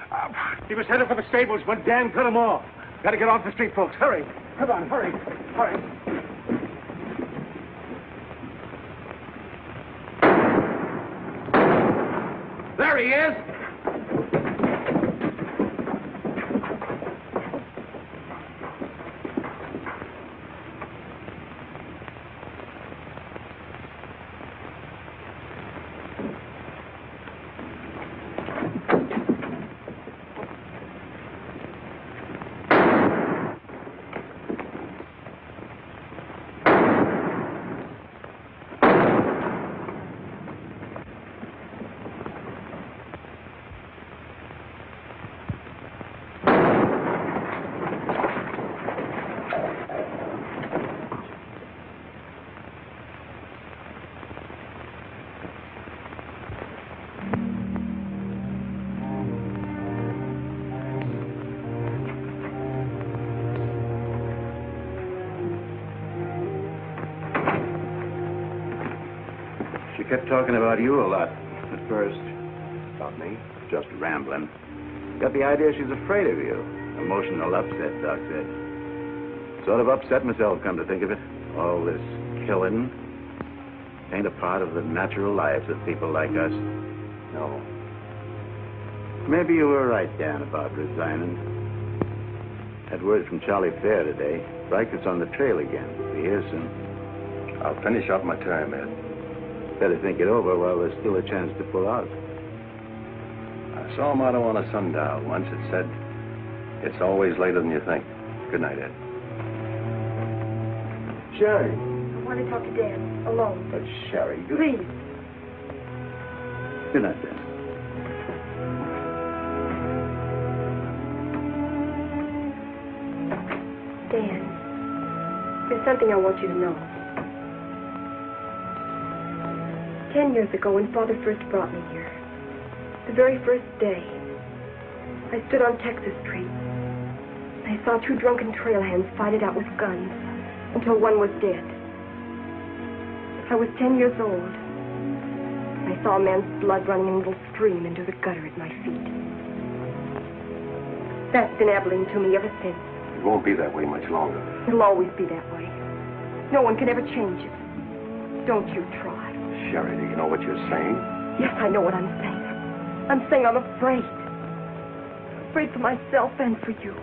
He was headed for the stables, but Dan cut him off. Got to get off the street, folks. Hurry. Come on, hurry. Hurry.
There he is.
Kept talking about you a lot at first. About me? Just rambling. Got the idea she's afraid of you. Emotional upset, Doc said. Sort of upset myself, come to think of it. All this killing ain't a part of the natural lives of people like us. No. Maybe you were right, Dan, about resigning. Had word from Charlie Fair today. Riker's on the trail again. Be here soon.
I'll finish up my term, Ed.
Better think it over while there's still a chance to pull out.
I saw a motto on a sundial once. It said, "It's always later than you think." Good night, Ed.
Sherry.
I want to talk to Dad, alone.
But Sherry, you...
Please.
Good night, Dan.
Dan, there's something I want you to know. 10 years ago, when Father first brought me here, the very first day, I stood on Texas Street. I saw 2 drunken trail hands fight it out with guns until one was dead. I was 10 years old. I saw a man's blood running in a little stream into the gutter at my feet. That's been Abilene to me ever since.
It won't be that way much longer.
It'll always be that way. No one can ever change it. Don't you try.
Sherry, do you know what you're saying?
Yes, I know what I'm saying. I'm saying I'm afraid. Afraid for myself and for you.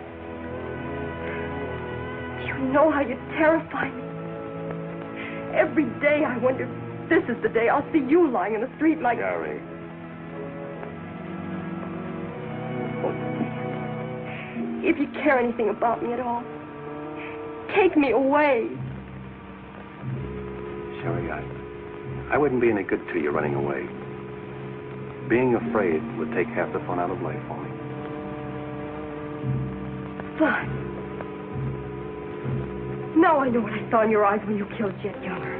Do you know how you terrify me? Every day I wonder if this is the day I'll see you lying in the street like...
Sherry.
If you care anything about me at all, take me away.
Sherry, I wouldn't be any good to you running away. Being afraid would take half the fun out of life for me.
Fun. Now I know what I saw in your eyes when you killed Jet Younger.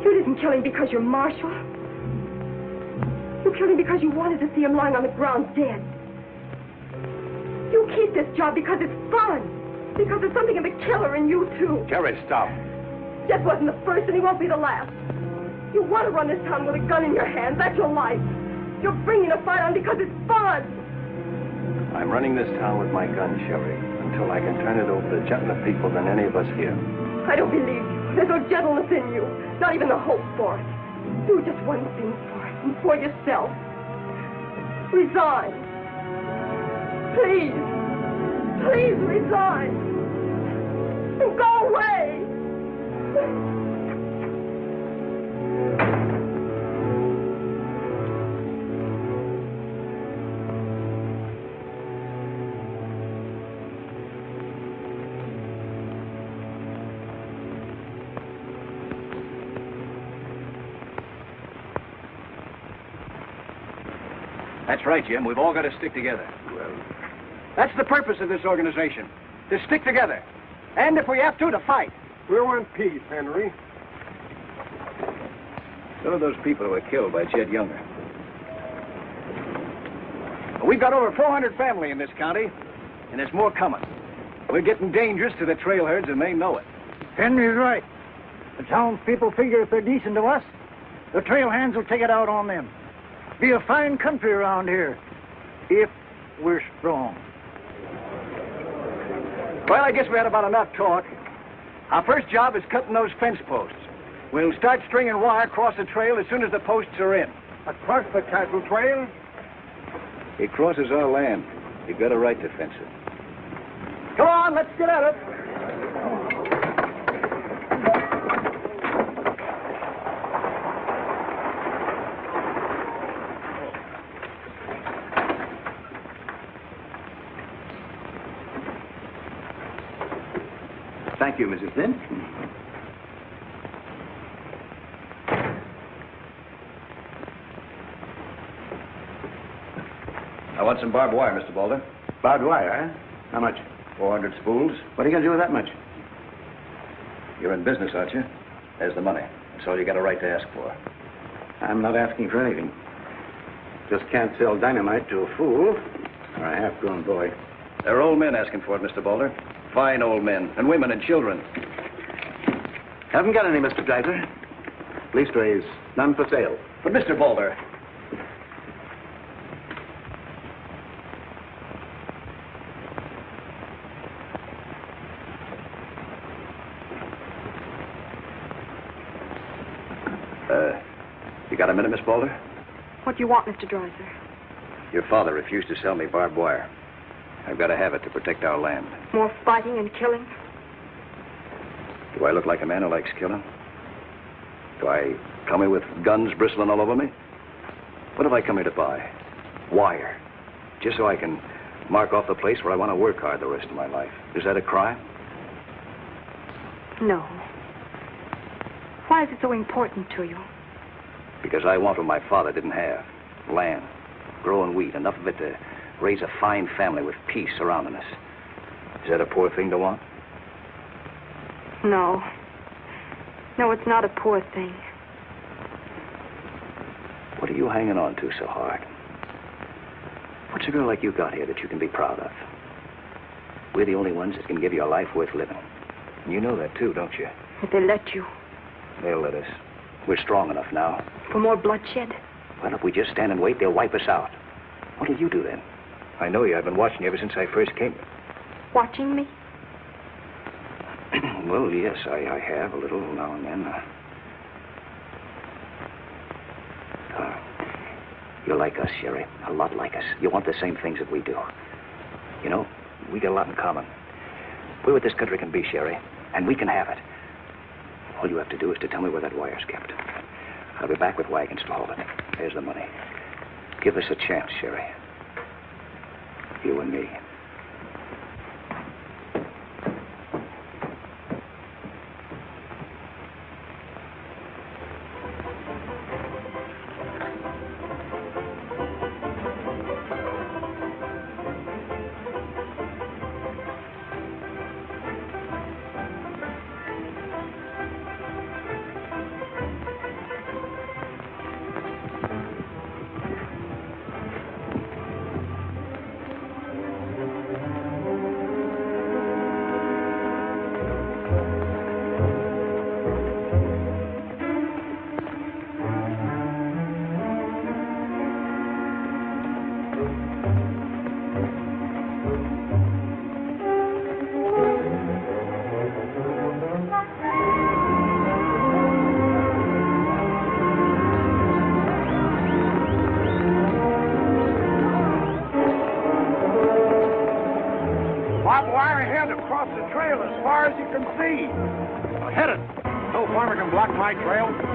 You didn't kill him because you're Marshal. You killed him because you wanted to see him lying on the ground dead. You keep this job because it's fun. Because there's something of the killer in you, too.
Sherry, stop.
Jet wasn't the first, and he won't be the last. You want to run this town with a gun in your hands. That's your life. You're bringing a fight on because it's fun.
I'm running this town with my gun, Sherry, until I can turn it over to gentler people than any of us here.
I don't believe you. There's no gentleness in you. Not even the hope for it. Do just one thing for it, and for yourself. Resign. Please. Please resign. And go away.
That's right, Jim. We've all got to stick together.
Well,
that's the purpose of this organization. To stick together. And if we have to fight.
We want peace, Henry.
So are those people who were killed by Jed Younger. We've got over 400 family in this county, and there's more coming. We're getting dangerous to the trailherds, and they know it.
Henry's right. The townspeople figure if they're decent to us, the trail hands will take it out on them. Be a fine country around here, if we're strong.
Well, I guess we had about enough talk. Our first job is cutting those fence posts. We'll start stringing wire across the trail as soon as the posts are in.
Across the cattle trail?
It crosses our land. You've got a right to fence it. Come on, let's get at it.
Thank you, Mrs. Flynn.
I want some barbed wire, Mr. Boulder.
Barbed wire, huh? How much?
400 spools.
What are you going to do with that much?
You're in business, aren't you? There's the money. That's all you got a right to ask for.
I'm not asking for anything. Just can't sell dynamite to a fool or a half-grown boy.
There are old men asking for it, Mr. Boulder. Fine old men, and women and children.
Haven't got any, Mr. Dreiser. Leastways, none for sale.
But, Mr. Boulder... You got a minute, Miss Boulder?
What do you want, Mr. Dreiser?
Your father refused to sell me barbed wire. I've got to have it to protect our land.
More fighting and killing?
Do I look like a man who likes killing? Do I come here with guns bristling all over me? What have I come here to buy? Wire. Just so I can mark off the place where I want to work hard the rest of my life. Is that a crime?
No. Why is it so important to you?
Because I want what my father didn't have. Land. Growing wheat. Enough of it to raise a fine family with peace surrounding us. Is that a poor thing to want?
No. No, it's not a poor thing.
What are you hanging on to so hard? What's a girl like you got here that you can be proud of? We're the only ones that can give you a life worth living. And you know that too, don't you?
If they let you.
They'll let us. We're strong enough now.
For more bloodshed?
Well, if we just stand and wait, they'll wipe us out. What'll you do then? I know you. I've been watching you ever since I first came.
Watching me?
Well, yes, I have a little now and then. You're like us, Sherry. A lot like us. You want the same things that we do. You know, we got a lot in common. We're what this country can be, Sherry, and we can have it. All you have to do is to tell me where that wire's kept. I'll be back with wagons to haul it. There's the money. Give us a chance, Sherry. You and me.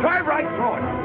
Drive right through it.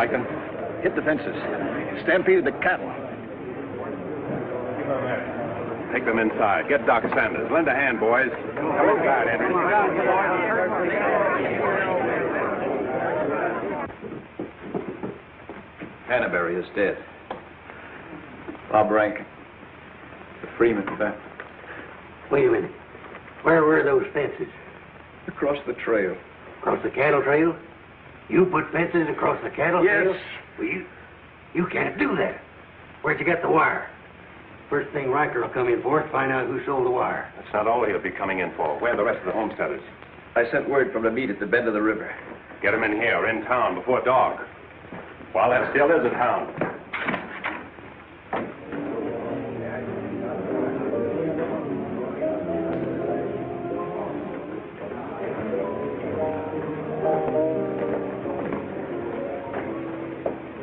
striking?
Hit the fences. Stampeded the cattle.
Take them inside. Get Doc Sanders. Lend a hand, boys. Come inside, Henry.
Hannaberry is dead. Bob Rankin. The Freeman family.
Wait a minute. Where were those fences?
Across the trail.
Across the cattle trail? You put fences across the cattle trail?
Yes.
Well, you can't do that. Where'd you get the wire? First thing Riker will come in for is find out who sold the wire.
That's not all he'll be coming in for. Where are the rest of the homesteaders?
I sent word from the meet at the bend of the river.
Get them in here, in town, before dark. While that still is a town.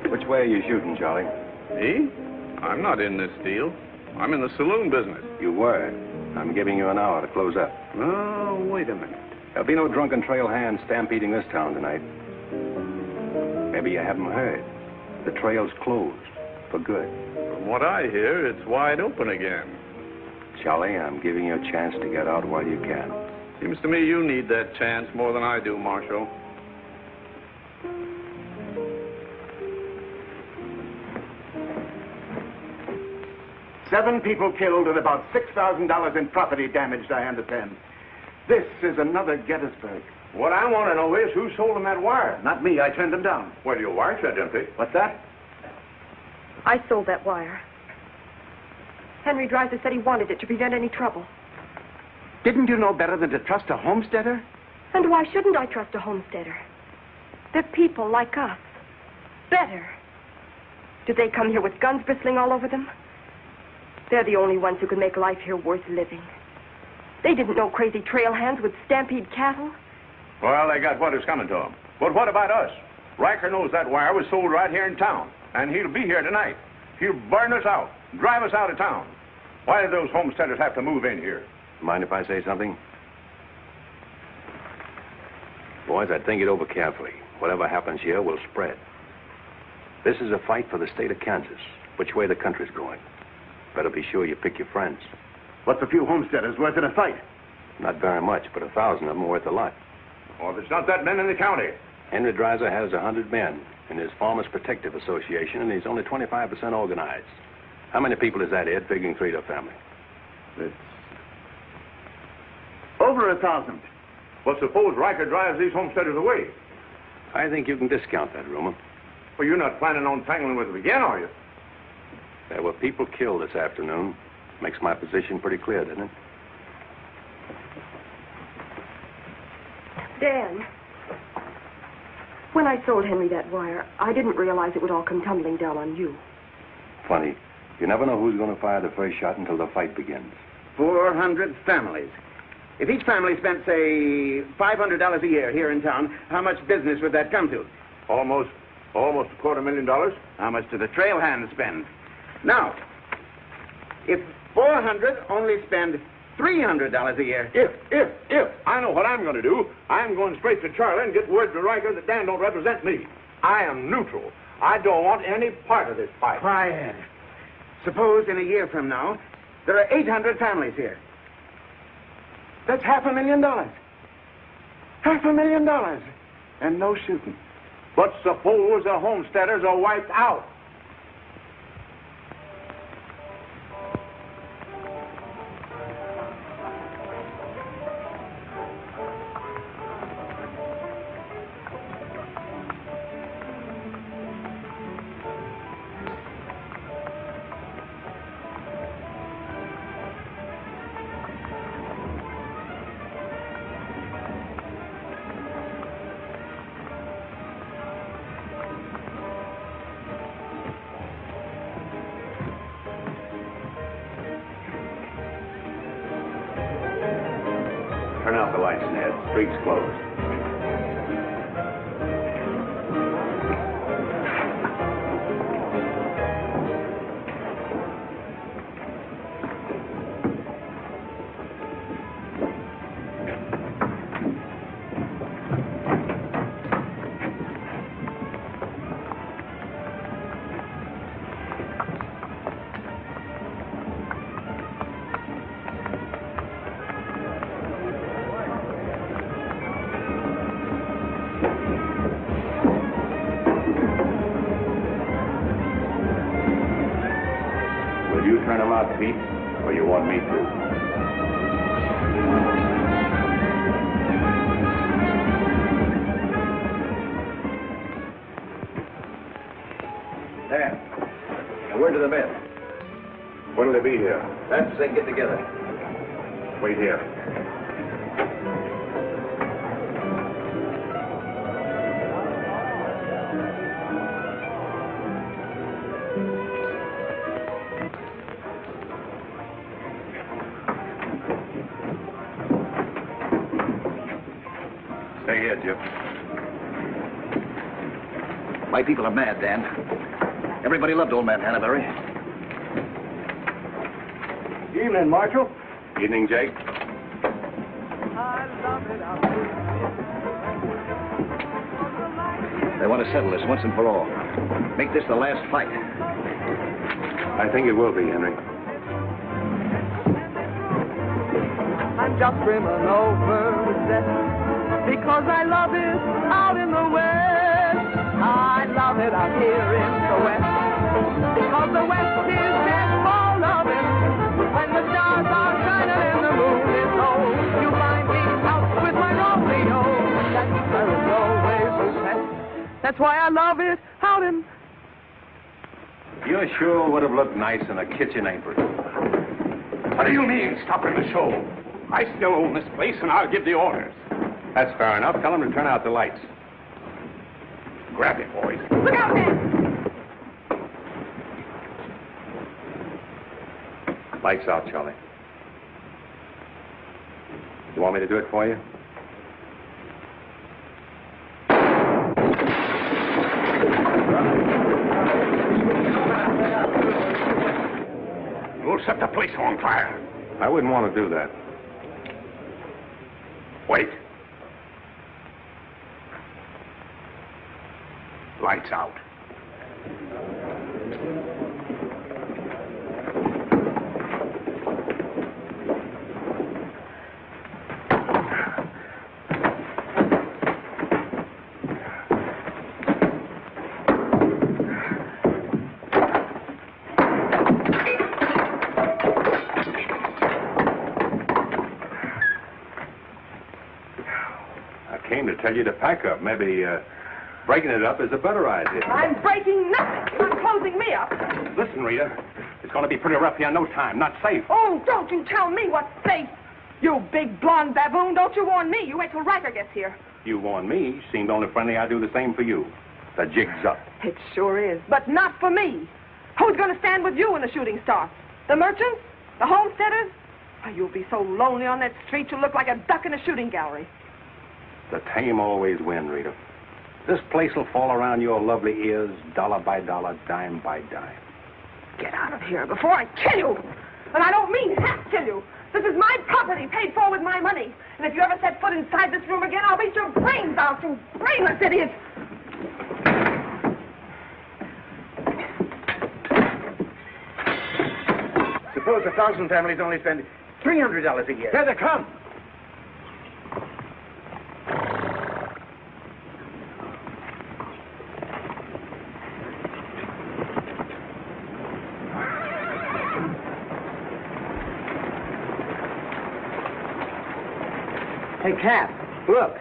Which way are you shooting, Charlie?
Me? I'm not in this deal. I'm in the saloon business.
You were. I'm giving you an hour to close up.
Oh, wait a minute.
There'll be no drunken trail hands stampeding this town tonight. Maybe you haven't heard. The trail's closed for good.
From what I hear, it's wide open again.
Charlie, I'm giving you a chance to get out while you can.
Seems to me you need that chance more than I do, Marshal.
Seven people killed and about $6,000 in property damaged, I understand. This is another Gettysburg.
What I want to know is who sold them that wire.
Not me. I turned them down.
Well, your wire said empty.
What's that?
I sold that wire. Henry Dreiser said he wanted it to prevent any trouble.
Didn't you know better than to trust a homesteader?
And why shouldn't I trust a homesteader? They're people like us. Better. Did they come here with guns bristling all over them? They're the only ones who can make life here worth living. They didn't know crazy trail hands would stampede cattle.
Well, they got what is coming to them. But what about us? Riker knows that wire was sold right here in town, and he'll be here tonight. He'll burn us out, drive us out of town. Why did those homesteaders have to move in here?
Mind if I say something? Boys, I'd think it over carefully. Whatever happens here will spread. This is a fight for the state of Kansas. Which way the country's going. Better be sure you pick your friends.
What's a few homesteaders worth in a fight?
Not very much, but 1,000 of them are worth a lot.
Well, there's not that many in the county.
Henry Dreiser has 100 men in his Farmers Protective Association, and he's only 25% organized. How many people is that, Ed, figuring 3 to family?
It's over 1,000.
Well, suppose Riker drives these homesteaders away.
I think you can discount that rumor.
Well, you're not planning on tangling with them again, are you?
There were people killed this afternoon. Makes my position pretty clear, doesn't it?
Dan, when I sold Henry that wire, I didn't realize it would all come tumbling down on you.
Funny. You never know who's going to fire the first shot until the fight begins.
400 families. If each family spent, say, $500 a year here in town, how much business would that come to?
Almost $250,000.
How much do the trail hands spend? Now, if 400 only spend $300 a year.
If. I know what I'm going to do. I'm going straight to Charlie and get word to Riker that Dan don't represent me. I am neutral. I don't want any part of this fight.
Quiet. Suppose in a year from now, there are 800 families here. That's $500,000. $500,000. And no shooting.
But suppose the homesteaders are wiped out.
Turn out the lights, Ned. Street's closed. to be here.
That's they get together.
Wait here. Stay here, Jip.
My people are mad, Dan. Everybody loved old man Hannaberry.
Evening, Marshal.
Evening, Jake.
They want to settle this once and for all. Make this the last fight.
I think it will be, Henry.
I'm just brimming over with zest because I love it out in the west. I love it out here in the west because the west is dead full of it. When the stars are shining and the moon is low, you find me out with my Romeo. That's where it's always best. That's why I love it out in...
You sure would have looked nice in a kitchen apron.
What do you mean, stopping the show? I still own this place, and I'll give the orders.
That's fair enough. Tell them to turn out the lights.
Grab it, boys.
Look out, man!
Lights out, Charlie. You want me to do it for you?
You'll set the place on fire.
I wouldn't want to do that.
Wait. Lights out.
Tell you to pack up. Maybe breaking it up is a better idea.
I'm breaking nothing. You're closing me up.
Listen, Rita. It's going to be pretty rough here in no time. Not safe.
Oh, don't you tell me what's safe. You big blonde baboon. Don't you warn me. You wait till Riker gets here.
You warn me. Seemed only friendly I'd do the same for you. The jig's up.
It sure is. But not for me. Who's going to stand with you when the shooting starts? The merchants? The homesteaders? Oh, you'll be so lonely on that street you'll look like a duck in a shooting gallery.
The tame always win, Rita. This place will fall around your lovely ears, dollar by dollar, dime by dime.
Get out of here before I kill you. And I don't mean half kill you. This is my property, paid for with my money. And if you ever set foot inside this room again, I'll beat your brains out, you brainless idiot.
Suppose 1,000 families only spend $300 a year.
Here they come.
Hey, Cap, look.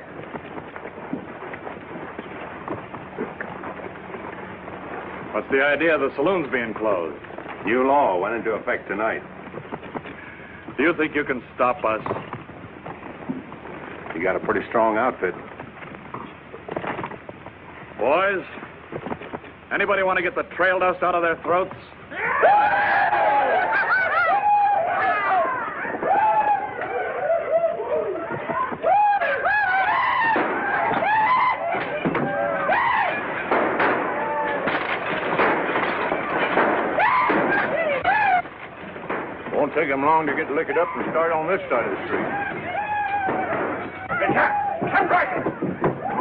What's the idea of the saloons being closed?
New law went into effect tonight.
Do you think you can stop us?
You got a pretty strong outfit.
Boys, anybody want to get the trail dust out of their throats?
Won't take him long to get liquored up and start on this side of the street.
Hey, Cap Riker!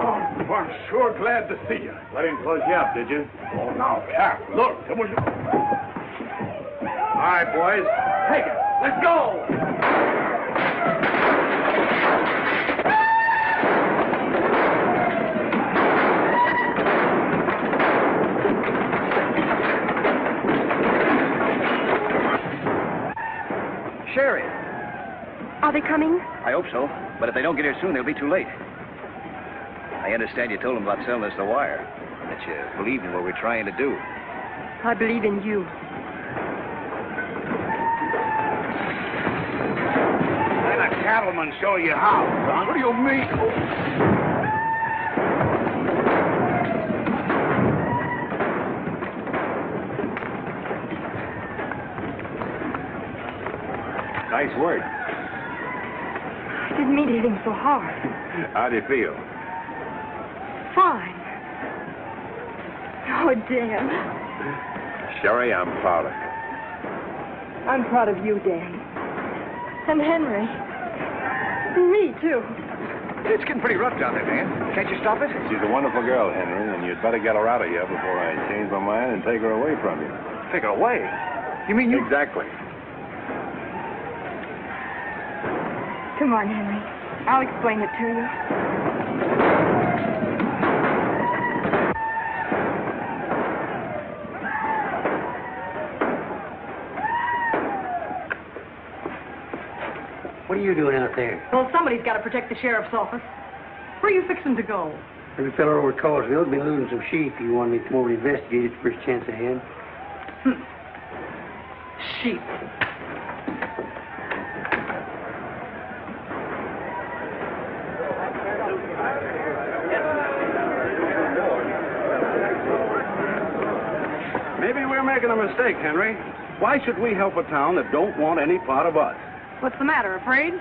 Oh, I'm sure glad to see you.
Let him close you up, did you?
Oh, now, Cap, look. It was...
All right, boys.
Take it. Let's go!
Sherry.
Are they coming?
I hope so. But if they don't get here soon, they'll be too late. I understand you told them about selling us the wire. That you believed in what we're trying to do.
I believe in you.
cattlemen show you how, son.
What do you mean?
Nice work.
I didn't mean to hit him so hard.
How do you feel?
Fine. Oh, Dan.
Sherry, I'm proud of you.
I'm proud of you, Dan. And Henry. Me, too.
It's getting pretty rough down there, Dan. Can't you stop it?
She's a wonderful girl, Henry, and you'd better get her out of here before I change my mind and take her away from you.
Take her away? You mean you...
Exactly.
Come on, Henry. I'll explain it to you.
What are you doing out there?
Well, somebody's got to protect the sheriff's office. Where are you fixing to go?
Every fellow over at Callsville's been losing some sheep. You want me to come over and investigate it the first chance I had?
Sheep.
Maybe we're making a mistake, Henry. Why should we help a town that don't want any part of us?
What's the matter, afraid?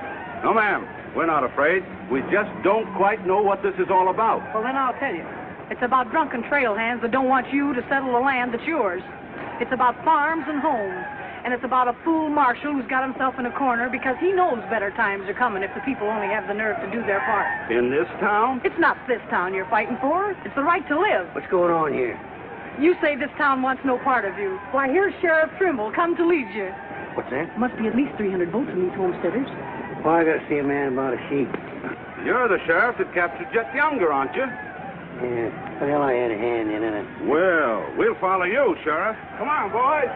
No, ma'am. We're not afraid. We just don't quite know what this is all about.
Well, then I'll tell you. It's about drunken trail hands that don't want you to settle the land that's yours. It's about farms and homes. And it's about a fool marshal who's got himself in a corner because he knows better times are coming if the people only have the nerve to do their part.
In this town?
It's not this town you're fighting for. It's the right to live.
What's going on here?
You say this town wants no part of you. Why, here's Sheriff Trimble come to lead you.
What's that?
Must be at least 300 votes in these homesteaders.
Why, I gotta see a man about a sheep.
You're the sheriff that captured Jet Younger, aren't you?
Yeah, well, I had a hand in it.
Well, we'll follow you, Sheriff. Come on, boys.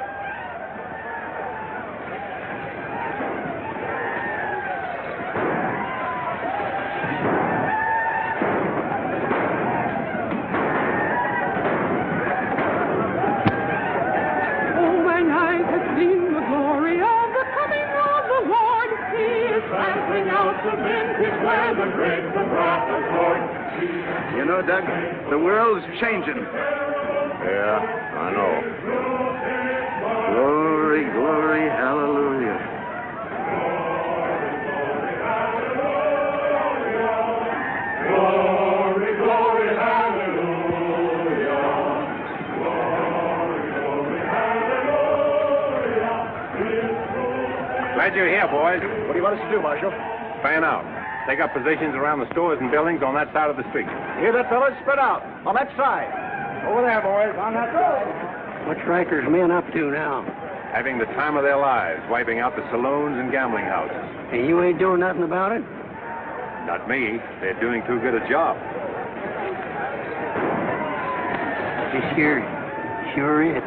You know, Doug, the world's changing.
Yeah, I know.
Glory, glory, hallelujah.
Glory, glory, hallelujah. Glory, glory, hallelujah.
Glad you're here, boys.
What do you want us to do, Marshal?
Fan out. Take up positions around the stores and buildings on that side of the street.
Hear that, fellas? Spread out. On that side. Over there, boys. On that side.
What's Riker's men up to now?
Having the time of their lives, wiping out the saloons and gambling houses.
And you ain't doing nothing about it?
Not me. They're doing too good a job.
This here sure is.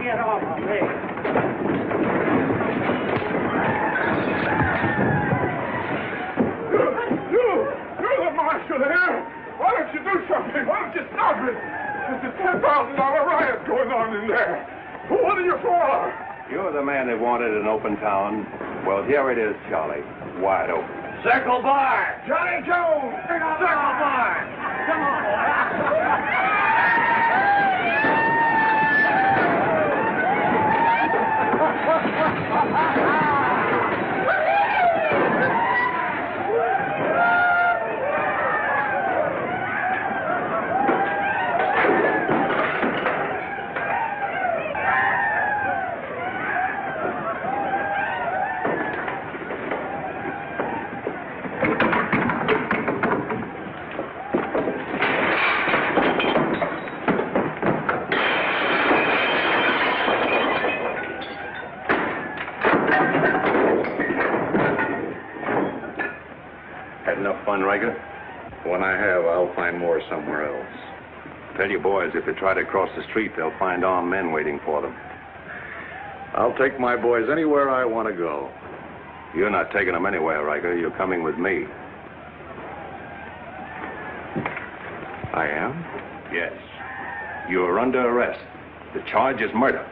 Get off of me. You're the marshal here. Why don't you do something? Why don't you stop it? There's a $10,000 riot going on in there. What are you for?
You're the man that wanted an open town. Well, here it is, Charlie. Wide open.
Circle Bar. Johnny Jones. Circle Bar. Come on.
Had enough fun, Riker?
When I have, I'll find more somewhere else.
Tell your boys if they try to cross the street, they'll find armed men waiting for them.
I'll take my boys anywhere I want to go.
You're not taking them anywhere, Riker. You're coming with me.
I am?
Yes. You're under arrest. The charge is murder.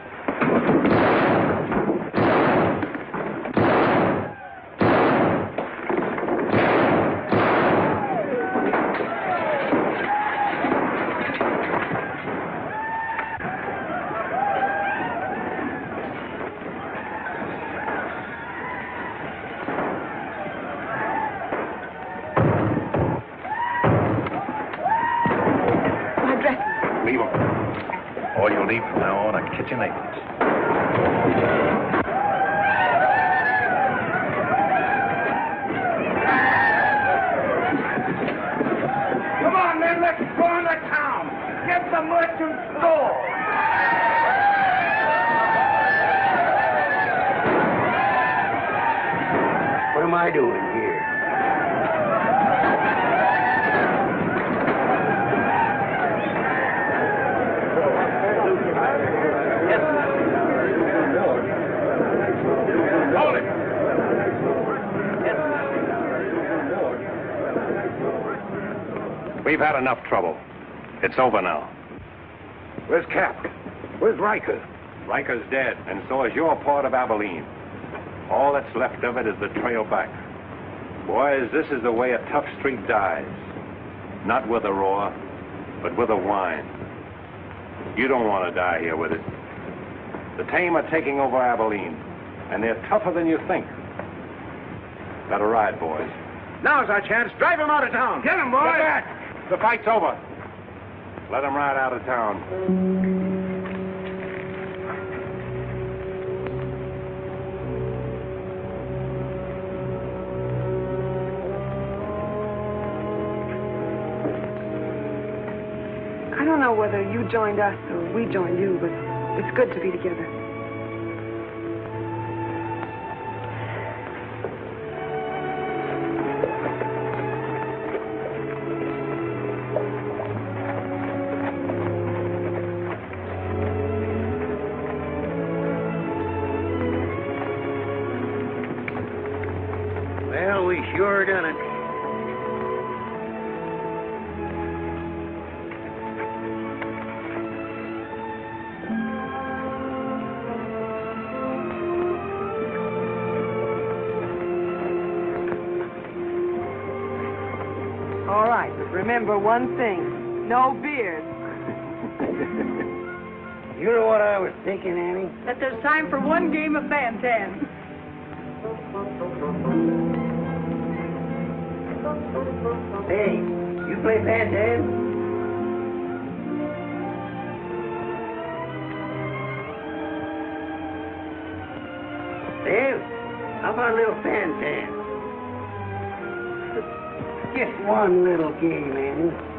Kitchen aprons.
Come on, men, let's go into town. Get the merchant store.
What am I doing here?
We've had enough trouble. It's over now.
Where's Cap? Where's Riker?
Riker's dead, and so is your part of Abilene. All that's left of it is the trail back. Boys, this is the way a tough street dies. Not with a roar, but with a whine. You don't want to die here with it. The tame are taking over Abilene, and they're tougher than you think. Got a ride, boys.
Now's our chance. Drive them out of town.
Get them, boys.
Get back. The fight's over. Let them ride out of town.
I don't know whether you joined us or we joined you, but it's good to be together.
Well, we sure done it.
All right, but remember one thing. No beard.
You know what I was thinking, Annie?
That there's time for one game of Fan-Tan.
Hey, you play Fan-Tan? Dave, how about a little Fan-Tan? Just one little game, Annie.